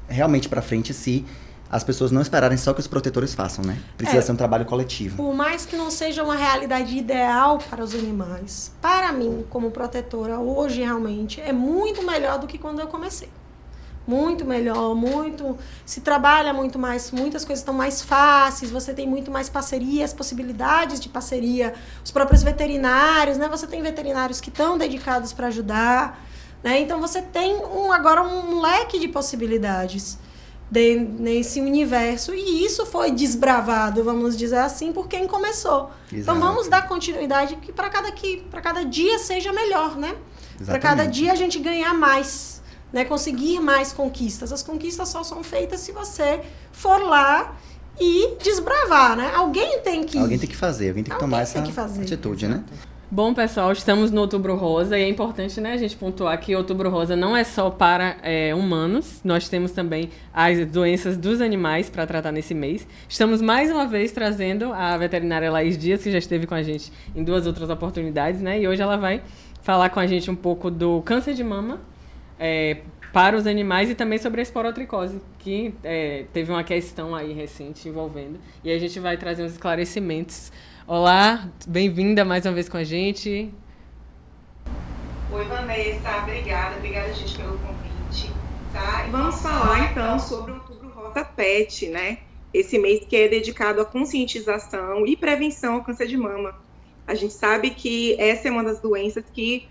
realmente pra frente se as pessoas não esperarem só que os protetores façam, né? Precisa ser um trabalho coletivo. Por mais que não seja uma realidade ideal para os animais, para mim, como protetora, hoje realmente é muito melhor do que quando eu comecei. Muito melhor, se trabalha muito mais, muitas coisas estão mais fáceis, você tem muito mais parcerias, possibilidades de parceria, os próprios veterinários, né? Você tem veterinários que estão dedicados para ajudar, né? Então você tem agora um leque de possibilidades nesse universo, e isso foi desbravado, vamos dizer assim, por quem começou. Exato. Então vamos dar continuidade que para cada dia seja melhor, né? Para cada dia a gente ganhar mais. Né, conseguir mais conquistas. As conquistas só são feitas se você for lá e desbravar, né? Alguém tem que fazer, alguém tem que tomar essa atitude, né? Bom, pessoal, estamos no Outubro Rosa e é importante, né, a gente pontuar que Outubro Rosa não é só para humanos, nós temos também as doenças dos animais para tratar nesse mês. Estamos mais uma vez trazendo a veterinária Laís Dias, que já esteve com a gente em 2 outras oportunidades, né? E hoje ela vai falar com a gente um pouco do câncer de mama, para os animais, e também sobre a esporotricose, que teve uma questão aí recente envolvendo, e a gente vai trazer uns esclarecimentos. Olá, bem-vinda mais uma vez com a gente. Oi, Vanessa, obrigada, gente, pelo convite, tá? E vamos falar então sobre o Outubro Rosa Pet, né? Esse mês que é dedicado à conscientização e prevenção ao câncer de mama. A gente sabe que essa é uma das doenças que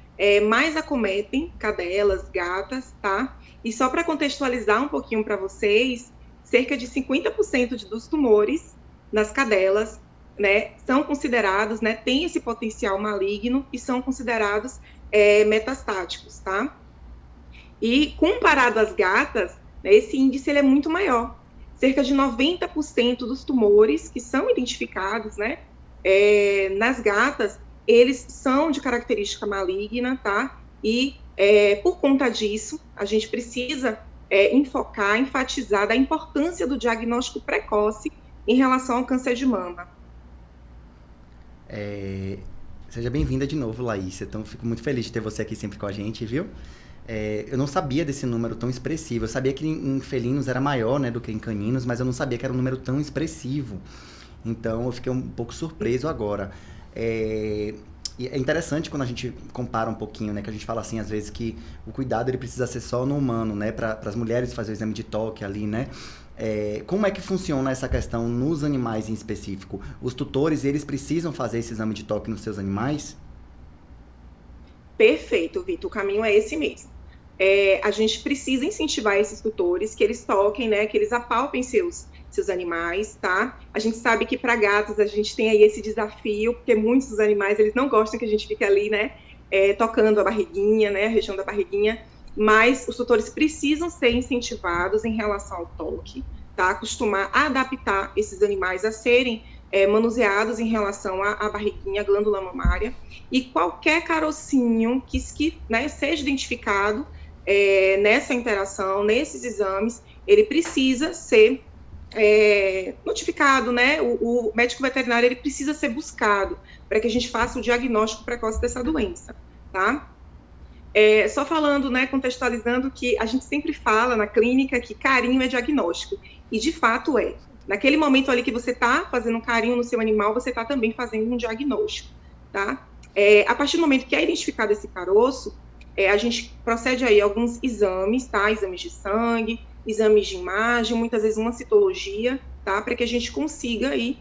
mais acometem cadelas, gatas, tá? E só para contextualizar um pouquinho para vocês, cerca de 50% dos tumores nas cadelas, né, são considerados, né, têm esse potencial maligno e são considerados metastáticos, tá? E comparado às gatas, né, esse índice ele é muito maior. Cerca de 90% dos tumores que são identificados, né, nas gatas, eles são de característica maligna, tá? E, por conta disso, a gente precisa enfatizar da importância do diagnóstico precoce em relação ao câncer de mama. Seja bem-vinda de novo, Laís. Então, fico muito feliz de ter você aqui sempre com a gente, viu? Eu não sabia desse número tão expressivo. Eu sabia que em felinos era maior, né, do que em caninos, mas eu não sabia que era um número tão expressivo. Então, eu fiquei um pouco surpreso agora. E é interessante quando a gente compara um pouquinho, né? Que a gente fala assim, às vezes, que o cuidado ele precisa ser só no humano, né? Para as mulheres fazer o exame de toque ali, né? Como é que funciona essa questão nos animais em específico? Os tutores, eles precisam fazer esse exame de toque nos seus animais? Perfeito, Vitor. O caminho é esse mesmo. A gente precisa incentivar esses tutores que eles toquem, né? Que eles apalpem seus animais, tá? A gente sabe que para gatos a gente tem aí esse desafio, porque muitos dos animais, eles não gostam que a gente fique ali, né, tocando a barriguinha, né, a região da barriguinha, mas os tutores precisam ser incentivados em relação ao toque, tá? Acostumar a adaptar esses animais a serem manuseados em relação à barriguinha, à glândula mamária, e qualquer carocinho que né, seja identificado, nessa interação, nesses exames, ele precisa ser notificado, né? O médico veterinário ele precisa ser buscado para que a gente faça o diagnóstico precoce dessa doença, tá? Só falando, né, contextualizando que a gente sempre fala na clínica que carinho é diagnóstico, e de fato é. Naquele momento ali que você está fazendo um carinho no seu animal, você está também fazendo um diagnóstico, tá? A partir do momento que é identificado esse caroço, a gente procede aí a alguns exames, tá? Exames de sangue, exames de imagem, muitas vezes uma citologia, tá? Para que a gente consiga aí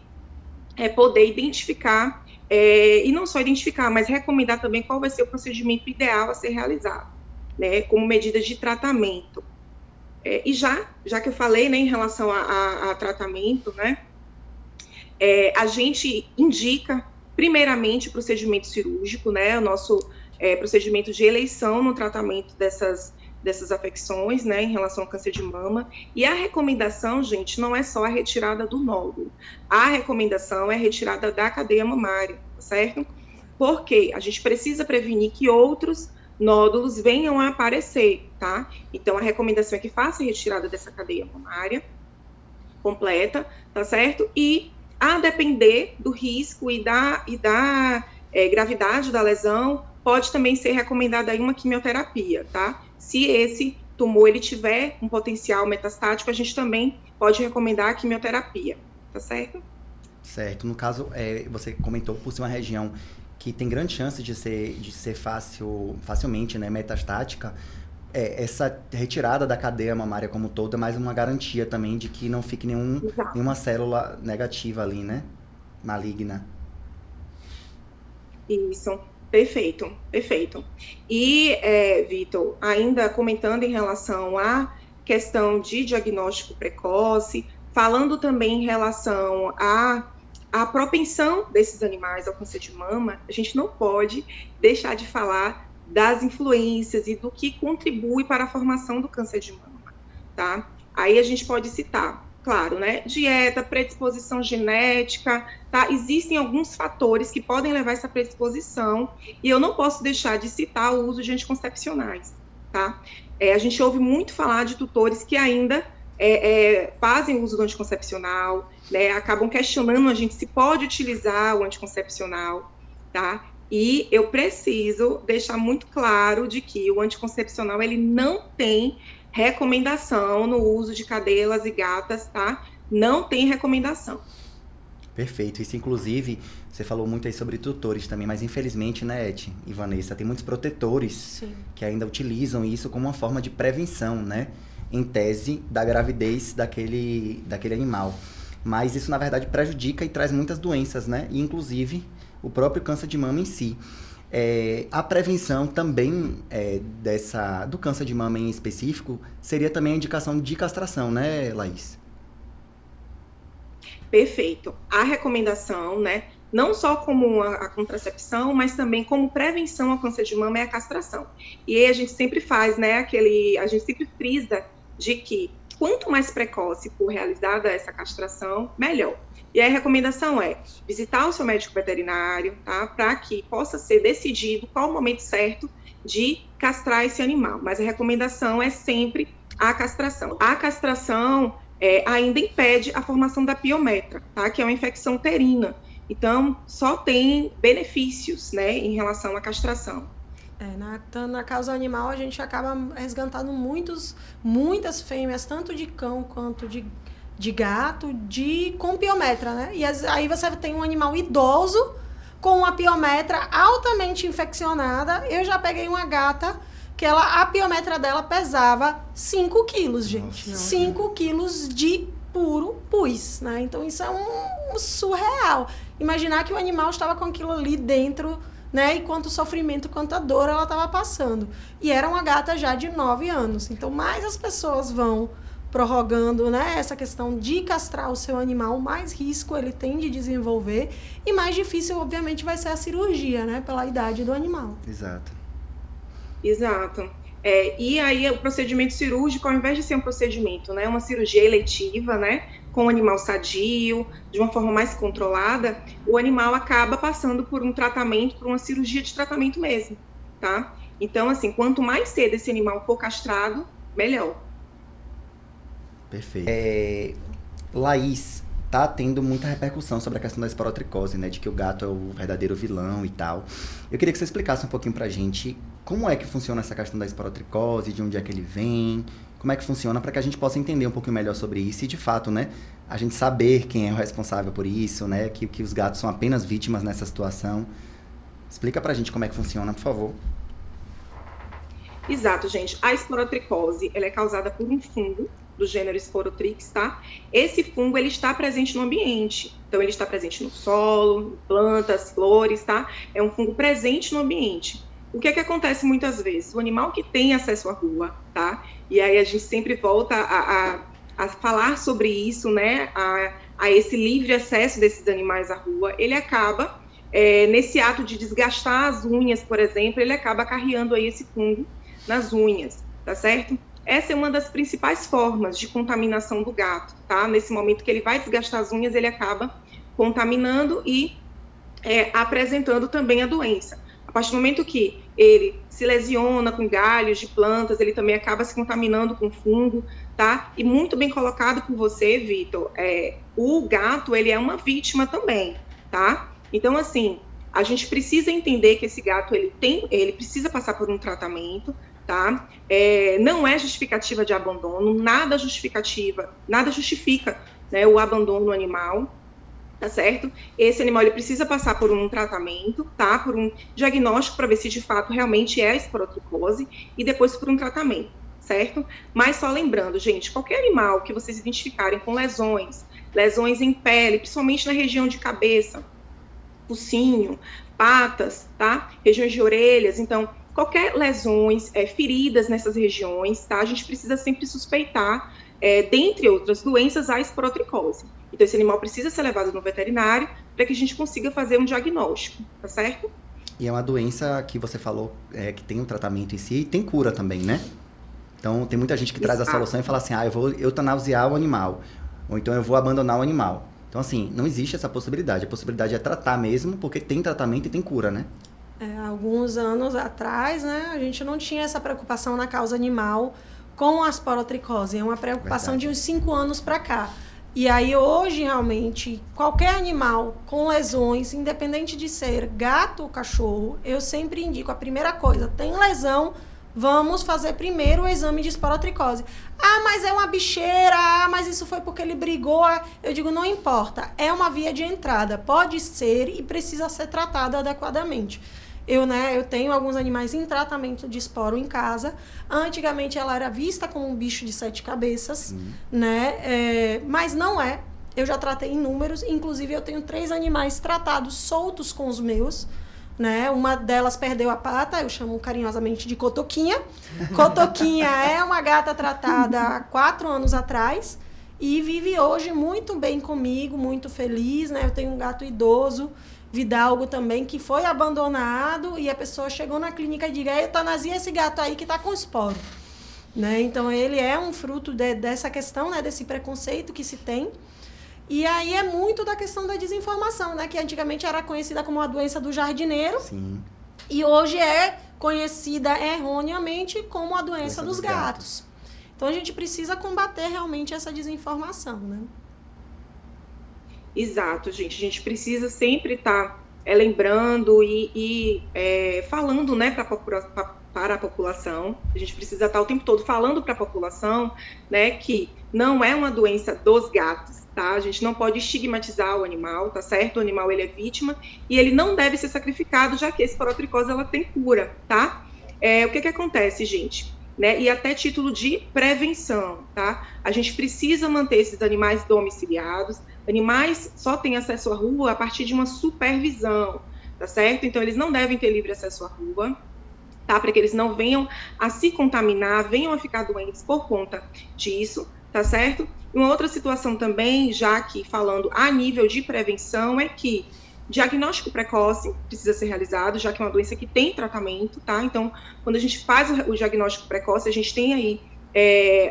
poder identificar, e não só identificar, mas recomendar também qual vai ser o procedimento ideal a ser realizado, né? Como medidas de tratamento. E já que eu falei, né, em relação a tratamento, né? A gente indica, primeiramente, procedimento cirúrgico, né? O nosso procedimento de eleição no tratamento dessas afecções, né, em relação ao câncer de mama. E a recomendação, gente, não é só a retirada do nódulo. A recomendação é a retirada da cadeia mamária, tá certo? Porque a gente precisa prevenir que outros nódulos venham a aparecer, tá? Então, a recomendação é que faça a retirada dessa cadeia mamária completa, tá certo? E, a depender do risco e da gravidade da lesão, pode também ser recomendada aí uma quimioterapia, tá? Se esse tumor ele tiver um potencial metastático, a gente também pode recomendar a quimioterapia, tá certo? Certo. No caso, você comentou por ser uma região que tem grande chance de ser facilmente, né, metastática. Essa retirada da cadeia mamária como todo é mais uma garantia também de que não fique nenhuma célula negativa ali, né? Maligna. Isso. Perfeito. E, Vitor, ainda comentando em relação à questão de diagnóstico precoce, falando também em relação à propensão desses animais ao câncer de mama, a gente não pode deixar de falar das influências e do que contribui para a formação do câncer de mama, tá? Aí a gente pode citar, claro, né? Dieta, predisposição genética, tá? Existem alguns fatores que podem levar a essa predisposição e eu não posso deixar de citar o uso de anticoncepcionais, tá? A gente ouve muito falar de tutores que ainda fazem uso do anticoncepcional, né? Acabam questionando a gente se pode utilizar o anticoncepcional, tá? E eu preciso deixar muito claro de que o anticoncepcional ele não tem recomendação no uso de cadelas e gatas, tá? Não tem recomendação. Perfeito. Isso, inclusive, você falou muito aí sobre tutores também, mas infelizmente, né, Eti e Vanessa, tem muitos protetores Sim. que ainda utilizam isso como uma forma de prevenção, né? Em tese da gravidez daquele animal. Mas isso, na verdade, prejudica e traz muitas doenças, né? E, inclusive, o próprio câncer de mama em si. A prevenção também do câncer de mama em específico seria também a indicação de castração, né, Laís? Perfeito. A recomendação, né, não só como a contracepção, mas também como prevenção ao câncer de mama é a castração. E aí a gente sempre faz, né, a gente sempre frisa de que quanto mais precoce for realizada essa castração, melhor. E aí a recomendação é visitar o seu médico veterinário, tá? Para que possa ser decidido qual o momento certo de castrar esse animal. Mas a recomendação é sempre a castração. A castração ainda impede a formação da piometra, tá? Que é uma infecção uterina. Então, só tem benefícios, né, em relação à castração. Na causa animal, a gente acaba resgatando muitas fêmeas, tanto de cão quanto de gato, com piometra, né? E aí você tem um animal idoso com uma piometra altamente infeccionada. Eu já peguei uma gata que a piometra dela pesava 5 quilos, gente. 5 quilos de puro pus, né? Então isso é um surreal. Imaginar que o animal estava com aquilo ali dentro, né? E quanto sofrimento, quanta dor ela estava passando. E era uma gata já de 9 anos. Então, mais as pessoas vão prorrogando, né, essa questão de castrar o seu animal, mais risco ele tem de desenvolver e mais difícil, obviamente, vai ser a cirurgia, né, pela idade do animal. Exato. E aí o procedimento cirúrgico, ao invés de ser um procedimento, né, uma cirurgia eletiva, né, com o animal sadio, de uma forma mais controlada, o animal acaba passando por um tratamento, por uma cirurgia de tratamento mesmo, tá? Então, assim, quanto mais cedo esse animal for castrado, melhor. Perfeito. Laís, tá tendo muita repercussão sobre a questão da esporotricose, né? De que o gato é o verdadeiro vilão e tal. Eu queria que você explicasse um pouquinho pra gente como é que funciona essa questão da esporotricose, de onde é que ele vem, como é que funciona, para que a gente possa entender um pouquinho melhor sobre isso e, de fato, né? A gente saber quem é o responsável por isso, né? Que os gatos são apenas vítimas nessa situação. Explica pra gente como é que funciona, por favor. Exato, gente. A esporotricose, ela é causada por um fungo do gênero Sporotrix, tá? Esse fungo, ele está presente no ambiente. Então, ele está presente no solo, plantas, flores, tá? É um fungo presente no ambiente. O que é que acontece muitas vezes? O animal que tem acesso à rua, tá? E aí a gente sempre volta a falar sobre isso, né? A esse livre acesso desses animais à rua. Ele acaba, nesse ato de desgastar as unhas, por exemplo, ele acaba acarreando aí esse fungo nas unhas, tá certo? Essa é uma das principais formas de contaminação do gato, tá? Nesse momento que ele vai desgastar as unhas, ele acaba contaminando e apresentando também a doença. A partir do momento que ele se lesiona com galhos de plantas, ele também acaba se contaminando com fungo, tá? E muito bem colocado por você, Vitor, o gato, ele é uma vítima também, tá? Então, assim, a gente precisa entender que esse gato, ele precisa passar por um tratamento, tá? Não é justificativa de abandono, nada justifica, né, o abandono animal, tá certo? Esse animal, ele precisa passar por um tratamento, tá? Por um diagnóstico para ver se de fato realmente é a esporotricose e depois por um tratamento, certo? Mas só lembrando, gente, qualquer animal que vocês identificarem com lesões em pele, principalmente na região de cabeça, focinho, patas, tá? Regiões de orelhas, então, qualquer lesões, feridas nessas regiões, tá? A gente precisa sempre suspeitar, dentre outras doenças, a esporotricose. Então, esse animal precisa ser levado no veterinário para que a gente consiga fazer um diagnóstico, tá certo? E é uma doença que você falou que tem um tratamento em si e tem cura também, né? Então, tem muita gente que traz a solução e fala assim, eu vou eutanasiar o animal, ou então eu vou abandonar o animal. Então, assim, não existe essa possibilidade. A possibilidade é tratar mesmo, porque tem tratamento e tem cura, né? Alguns anos atrás, né, a gente não tinha essa preocupação na causa animal com a esporotricose. É uma preocupação de uns 5 anos para cá. E aí, hoje, realmente, qualquer animal com lesões, independente de ser gato ou cachorro, eu sempre indico a primeira coisa, tem lesão, vamos fazer primeiro o exame de esporotricose. Mas é uma bicheira, mas isso foi porque ele brigou. Eu digo, não importa, é uma via de entrada, pode ser e precisa ser tratado adequadamente. Eu tenho alguns animais em tratamento de esporo em casa. Antigamente ela era vista como um bicho de 7 cabeças, né? Mas não é. Eu já tratei inúmeros, inclusive eu tenho 3 animais tratados soltos com os meus, né? Uma delas perdeu a pata, eu chamo carinhosamente de Cotoquinha. Cotoquinha é uma gata tratada há 4 anos atrás e vive hoje muito bem comigo, muito feliz, né? Eu tenho um gato idoso, Vidalgo também, que foi abandonado e a pessoa chegou na clínica e diz, eutanasia esse gato aí que está com esporo. Né? Então, ele é um fruto dessa questão, né? Desse preconceito que se tem. E aí é muito da questão da desinformação, né? Que antigamente era conhecida como a doença do jardineiro. Sim. E hoje é conhecida erroneamente como a doença dos gatos. Então, a gente precisa combater realmente essa desinformação, né? Exato, gente. A gente precisa sempre estar lembrando e falando, né, para a população. A gente precisa estar o tempo todo falando para a população, né, que não é uma doença dos gatos, tá? A gente não pode estigmatizar o animal, tá certo? O animal, ele é vítima e ele não deve ser sacrificado, já que a esporotricose, ela tem cura, tá? O que acontece, gente? Né? E até título de prevenção, tá? A gente precisa manter esses animais domiciliados. Animais só têm acesso à rua a partir de uma supervisão, tá certo? Então, eles não devem ter livre acesso à rua, tá? Para que eles não venham a se contaminar, venham a ficar doentes por conta disso, tá certo? E uma outra situação também, já que falando a nível de prevenção, é que diagnóstico precoce precisa ser realizado, já que é uma doença que tem tratamento, tá? Então, quando a gente faz o diagnóstico precoce, a gente tem aí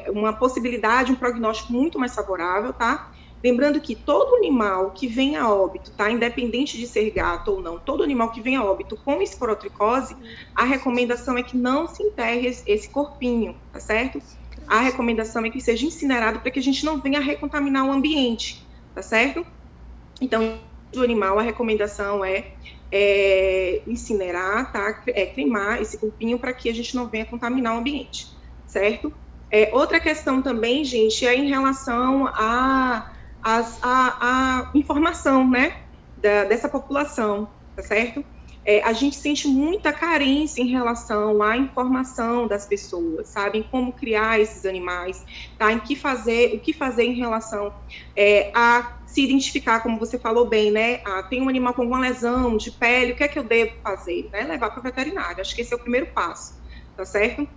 uma possibilidade, um prognóstico muito mais favorável, tá? Lembrando que todo animal que vem a óbito, tá? Independente de ser gato ou não, todo animal que vem a óbito com esporotricose, a recomendação é que não se enterre esse corpinho, tá certo? A recomendação é que seja incinerado para que a gente não venha recontaminar o ambiente, tá certo? Então, do animal, a recomendação é incinerar, tá? Cremar esse corpinho para que a gente não venha contaminar o ambiente, certo? Outra questão também, gente, é em relação à informação, né, dessa população, tá certo? A gente sente muita carência em relação à informação das pessoas, sabe? Em como criar esses animais, tá? O que fazer em relação a se identificar, como você falou bem, né? Tem um animal com uma lesão de pele, o que é que eu devo fazer? Né? Levar para o veterinário. Acho que esse é o primeiro passo, tá certo?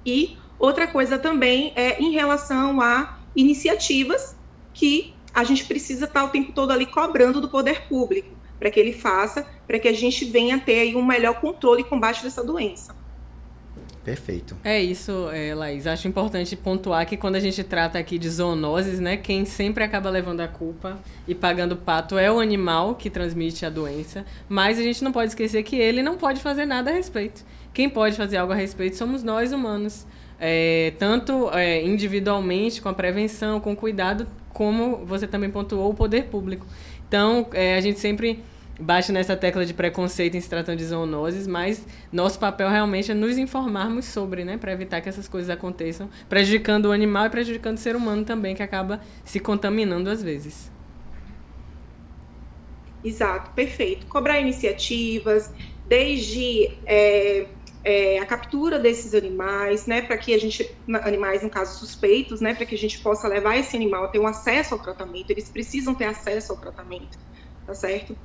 E outra coisa também é em relação a iniciativas que a gente precisa estar o tempo todo ali cobrando do poder público, para que ele faça, para que a gente venha ter aí um melhor controle e combate dessa doença. Perfeito. É isso, Laís. Acho importante pontuar que quando a gente trata aqui de zoonoses, né, quem sempre acaba levando a culpa e pagando o pato é o animal que transmite a doença, mas a gente não pode esquecer que ele não pode fazer nada a respeito. Quem pode fazer algo a respeito somos nós, humanos. Tanto individualmente, com a prevenção, com cuidado, como você também pontuou, o poder público. Então, a gente sempre bate nessa tecla de preconceito em se tratando de zoonoses, mas nosso papel realmente é nos informarmos sobre, né, para evitar que essas coisas aconteçam, prejudicando o animal e prejudicando o ser humano também, que acaba se contaminando às vezes. Exato, perfeito. Cobrar iniciativas, desde a captura desses animais, né, para que a gente, animais no caso suspeitos, né, para que a gente possa levar esse animal a ter um acesso ao tratamento, eles precisam ter acesso ao tratamento, tá certo?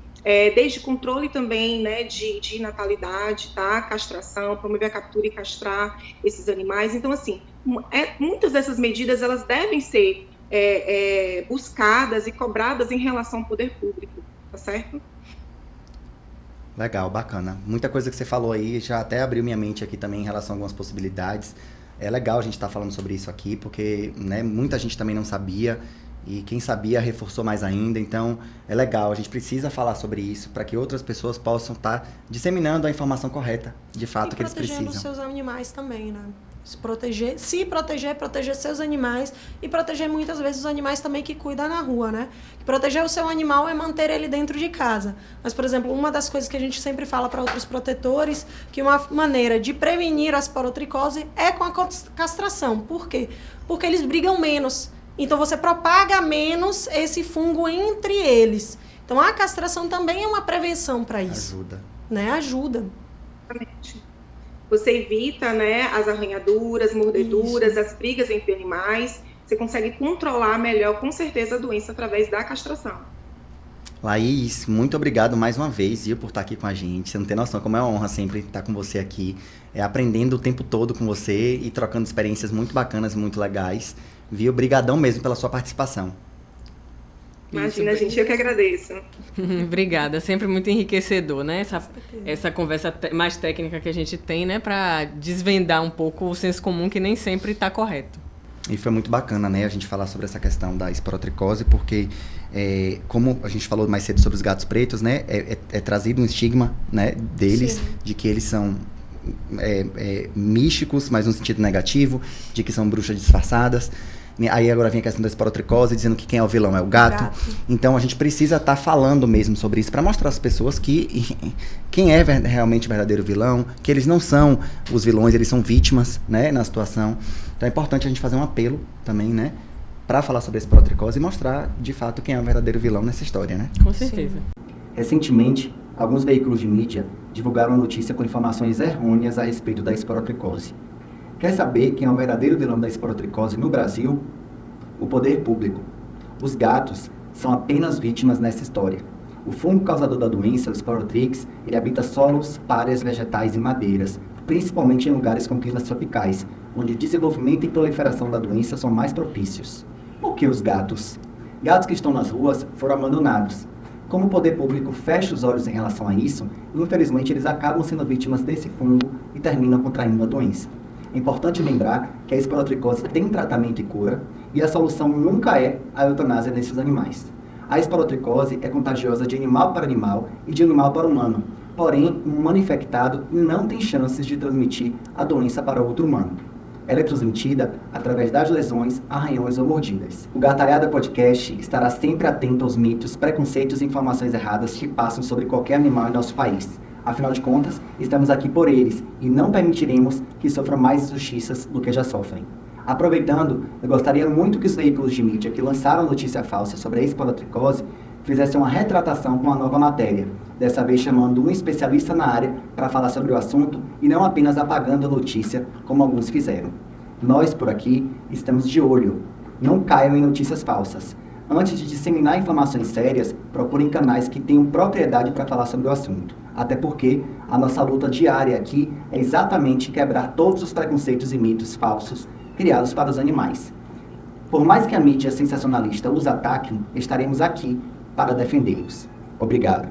Desde controle também, né, de natalidade, tá? Castração, promover a captura e castrar esses animais. Então, assim, muitas dessas medidas, elas devem ser buscadas e cobradas em relação ao poder público, tá certo? Legal, bacana. Muita coisa que você falou aí já até abriu minha mente aqui também em relação a algumas possibilidades. É legal a gente estar falando sobre isso aqui, porque, né, muita gente também não sabia, e quem sabia reforçou mais ainda. Então, é legal, a gente precisa falar sobre isso para que outras pessoas possam estar disseminando a informação correta, de fato, que eles precisam. E protegendo seus animais também, né? Se proteger seus animais e proteger muitas vezes os animais também que cuidam na rua, né? Proteger o seu animal é manter ele dentro de casa. Mas, por exemplo, uma das coisas que a gente sempre fala para outros protetores, que uma maneira de prevenir a esporotricose é com a castração. Por quê? Porque eles brigam menos. Então, você propaga menos esse fungo entre eles. Então, a castração também é uma prevenção para isso. Ajuda. Né? Ajuda. Exatamente. Você evita, né, as arranhaduras, mordeduras, as brigas entre animais. Você consegue controlar melhor, com certeza, a doença através da castração. Laís, muito obrigado mais uma vez, viu, por estar aqui com a gente. Você não tem noção como é uma honra sempre estar com você aqui, aprendendo o tempo todo com você e trocando experiências muito bacanas e muito legais. Viu? Obrigadão mesmo pela sua participação. Imagina, gente, eu que agradeço. Obrigada, sempre muito enriquecedor, né? Essa conversa mais técnica que a gente tem, né? Para desvendar um pouco o senso comum que nem sempre está correto. E foi muito bacana, né, a gente falar sobre essa questão da esporotricose, porque, como a gente falou mais cedo sobre os gatos pretos, né, é trazido um estigma, né, deles, sim, de que eles são místicos, mas no sentido negativo, de que são bruxas disfarçadas. Aí agora vem a questão da esporotricose, dizendo que quem é o vilão é o gato. Então a gente precisa estar falando mesmo sobre isso para mostrar às pessoas que quem é realmente o verdadeiro vilão, que eles não são os vilões, eles são vítimas, né, na situação. Então é importante a gente fazer um apelo também, né, para falar sobre a esporotricose e mostrar de fato quem é o verdadeiro vilão nessa história, né? Com certeza. Recentemente, alguns veículos de mídia divulgaram a notícia com informações errôneas a respeito da esporotricose. Quer saber quem é o verdadeiro vilão da esporotricose no Brasil? O poder público. Os gatos são apenas vítimas nessa história. O fungo causador da doença, o Sporotrix, ele habita solos, páreas, vegetais e madeiras, principalmente em lugares com climas tropicais, onde o desenvolvimento e proliferação da doença são mais propícios. Por que os gatos? Gatos que estão nas ruas foram abandonados. Como o poder público fecha os olhos em relação a isso, infelizmente eles acabam sendo vítimas desse fungo e terminam contraindo a doença. É importante lembrar que a esporotricose tem tratamento e cura, e a solução nunca é a eutanásia desses animais. A esporotricose é contagiosa de animal para animal e de animal para humano, porém, um humano infectado não tem chances de transmitir a doença para outro humano. Ela é transmitida através das lesões, arranhões ou mordidas. O Gatalhada Podcast estará sempre atento aos mitos, preconceitos e informações erradas que passam sobre qualquer animal em nosso país. Afinal de contas, estamos aqui por eles e não permitiremos que sofram mais injustiças do que já sofrem. Aproveitando, eu gostaria muito que os veículos de mídia que lançaram notícia falsa sobre a esporotricose fizessem uma retratação com uma nova matéria, dessa vez chamando um especialista na área para falar sobre o assunto e não apenas apagando a notícia, como alguns fizeram. Nós, por aqui, estamos de olho. Não caiam em notícias falsas. Antes de disseminar informações sérias, procurem canais que tenham propriedade para falar sobre o assunto. Até porque a nossa luta diária aqui é exatamente quebrar todos os preconceitos e mitos falsos criados para os animais. Por mais que a mídia sensacionalista os ataque, estaremos aqui para defendê-los. Obrigado.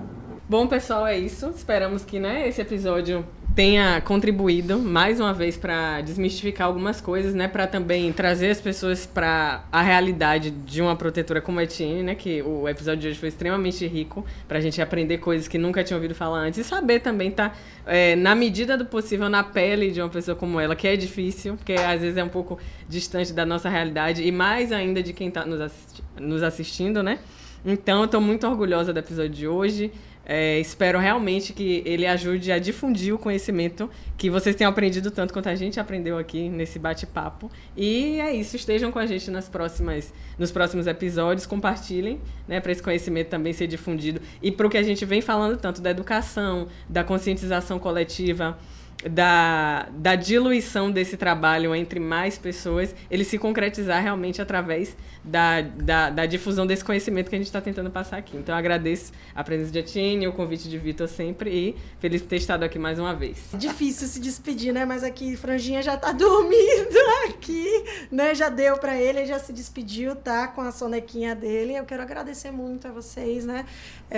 Bom, pessoal, é isso. Esperamos que, esse episódio tenha contribuído mais uma vez para desmistificar algumas coisas, para também trazer as pessoas para a realidade de uma protetora como a Etienne, que o episódio de hoje foi extremamente rico para a gente aprender coisas que nunca tinha ouvido falar antes e saber também na medida do possível na pele de uma pessoa como ela, que é difícil, porque às vezes é um pouco distante da nossa realidade e mais ainda de quem está nos assistindo, Então, eu estou muito orgulhosa do episódio de hoje. Espero realmente que ele ajude a difundir o conhecimento que vocês tenham aprendido tanto quanto a gente aprendeu aqui nesse bate-papo. E é isso, estejam com a gente nos próximos episódios, compartilhem, para esse conhecimento também ser difundido. E para o que a gente vem falando tanto da educação, da conscientização coletiva, da diluição desse trabalho entre mais pessoas, ele se concretizar realmente através da difusão desse conhecimento que a gente está tentando passar aqui. Então, eu agradeço a presença de Etienne, o convite de Vitor sempre e feliz por ter estado aqui mais uma vez. Difícil se despedir, Mas aqui, Franjinha já tá dormindo aqui, Já deu para ele já se despediu, tá? Com a sonequinha dele. Eu quero agradecer muito a vocês,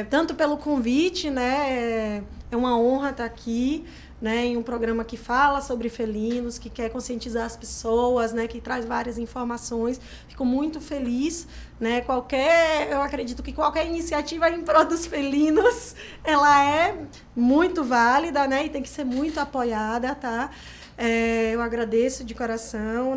tanto pelo convite, É uma honra estar aqui, em um programa que fala sobre felinos, que quer conscientizar as pessoas, que traz várias informações. Fico muito feliz, eu acredito que qualquer iniciativa em prol dos felinos, ela é muito válida, e tem que ser muito apoiada, tá? Eu agradeço de coração,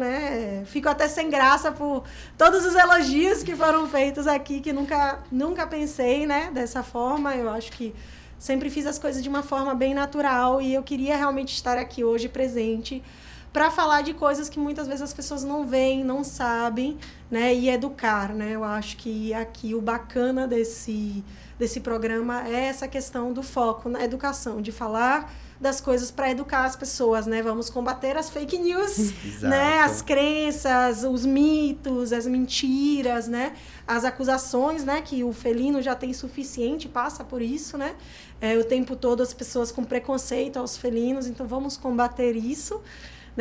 Fico até sem graça por todos os elogios que foram feitos aqui, que nunca pensei, dessa forma. Eu acho que sempre fiz as coisas de uma forma bem natural e eu queria realmente estar aqui hoje presente para falar de coisas que muitas vezes as pessoas não veem, não sabem, e educar, Eu acho que aqui o bacana desse programa é essa questão do foco na educação, de falar das coisas para educar as pessoas, Vamos combater as fake news, as crenças, os mitos, as mentiras, as acusações, que o felino já tem suficiente, passa por isso, o tempo todo as pessoas com preconceito aos felinos, então vamos combater isso,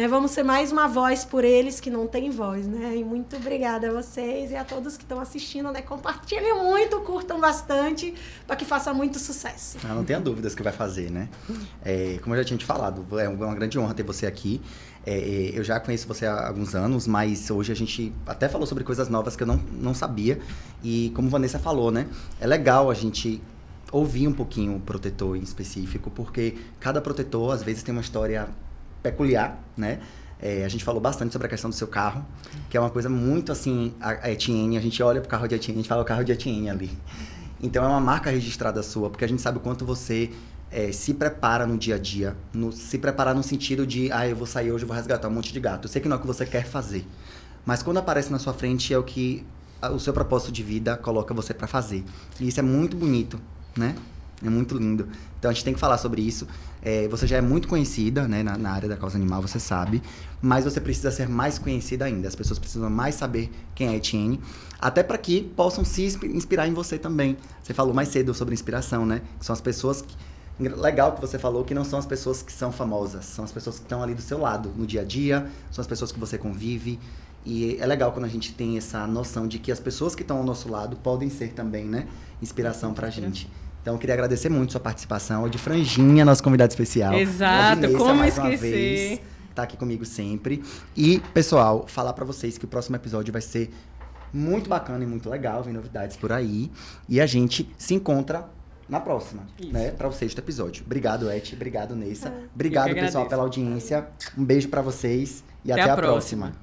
Vamos ser mais uma voz por eles que não têm voz, E muito obrigada a vocês e a todos que estão assistindo, Compartilhem muito, curtam bastante, para que faça muito sucesso. Não tenha dúvidas que vai fazer, como eu já tinha te falado, é uma grande honra ter você aqui. Eu já conheço você há alguns anos, mas hoje a gente até falou sobre coisas novas que eu não sabia. E como Vanessa falou, é legal a gente ouvir um pouquinho o protetor em específico, porque cada protetor, às vezes, tem uma história peculiar, A gente falou bastante sobre a questão do seu carro, que é uma coisa muito assim, a Etienne, a gente olha pro carro de Etienne, a gente fala o carro de Etienne ali. Então é uma marca registrada sua, porque a gente sabe o quanto você se prepara no dia a dia, se preparar no sentido de, eu vou sair hoje, eu vou resgatar um monte de gato. Eu sei que não é o que você quer fazer, mas quando aparece na sua frente é o que o seu propósito de vida coloca você para fazer. E isso é muito bonito, É muito lindo. Então a gente tem que falar sobre isso. Você já é muito conhecida, na área da causa animal, você sabe. Mas você precisa ser mais conhecida ainda. As pessoas precisam mais saber quem é a Etienne. Até para que possam se inspirar em você também. Você falou mais cedo sobre inspiração, Que são as pessoas... Legal que você falou que não são as pessoas que são famosas. São as pessoas que estão ali do seu lado, no dia a dia. São as pessoas que você convive. E é legal quando a gente tem essa noção de que as pessoas que estão ao nosso lado podem ser também, inspiração pra gente. Então, eu queria agradecer muito sua participação. De Franjinha, nosso convidado especial. Exato, Vanessa, como mais uma esquecer. vez. tá aqui comigo sempre. E, pessoal, falar pra vocês que o próximo episódio vai ser muito bacana e muito legal, vem novidades por aí. E a gente se encontra na próxima, né? Para o 6º episódio. Obrigado, Eti. Obrigado, Neissa. Obrigado, pessoal, pela audiência. Um beijo pra vocês e até a próxima.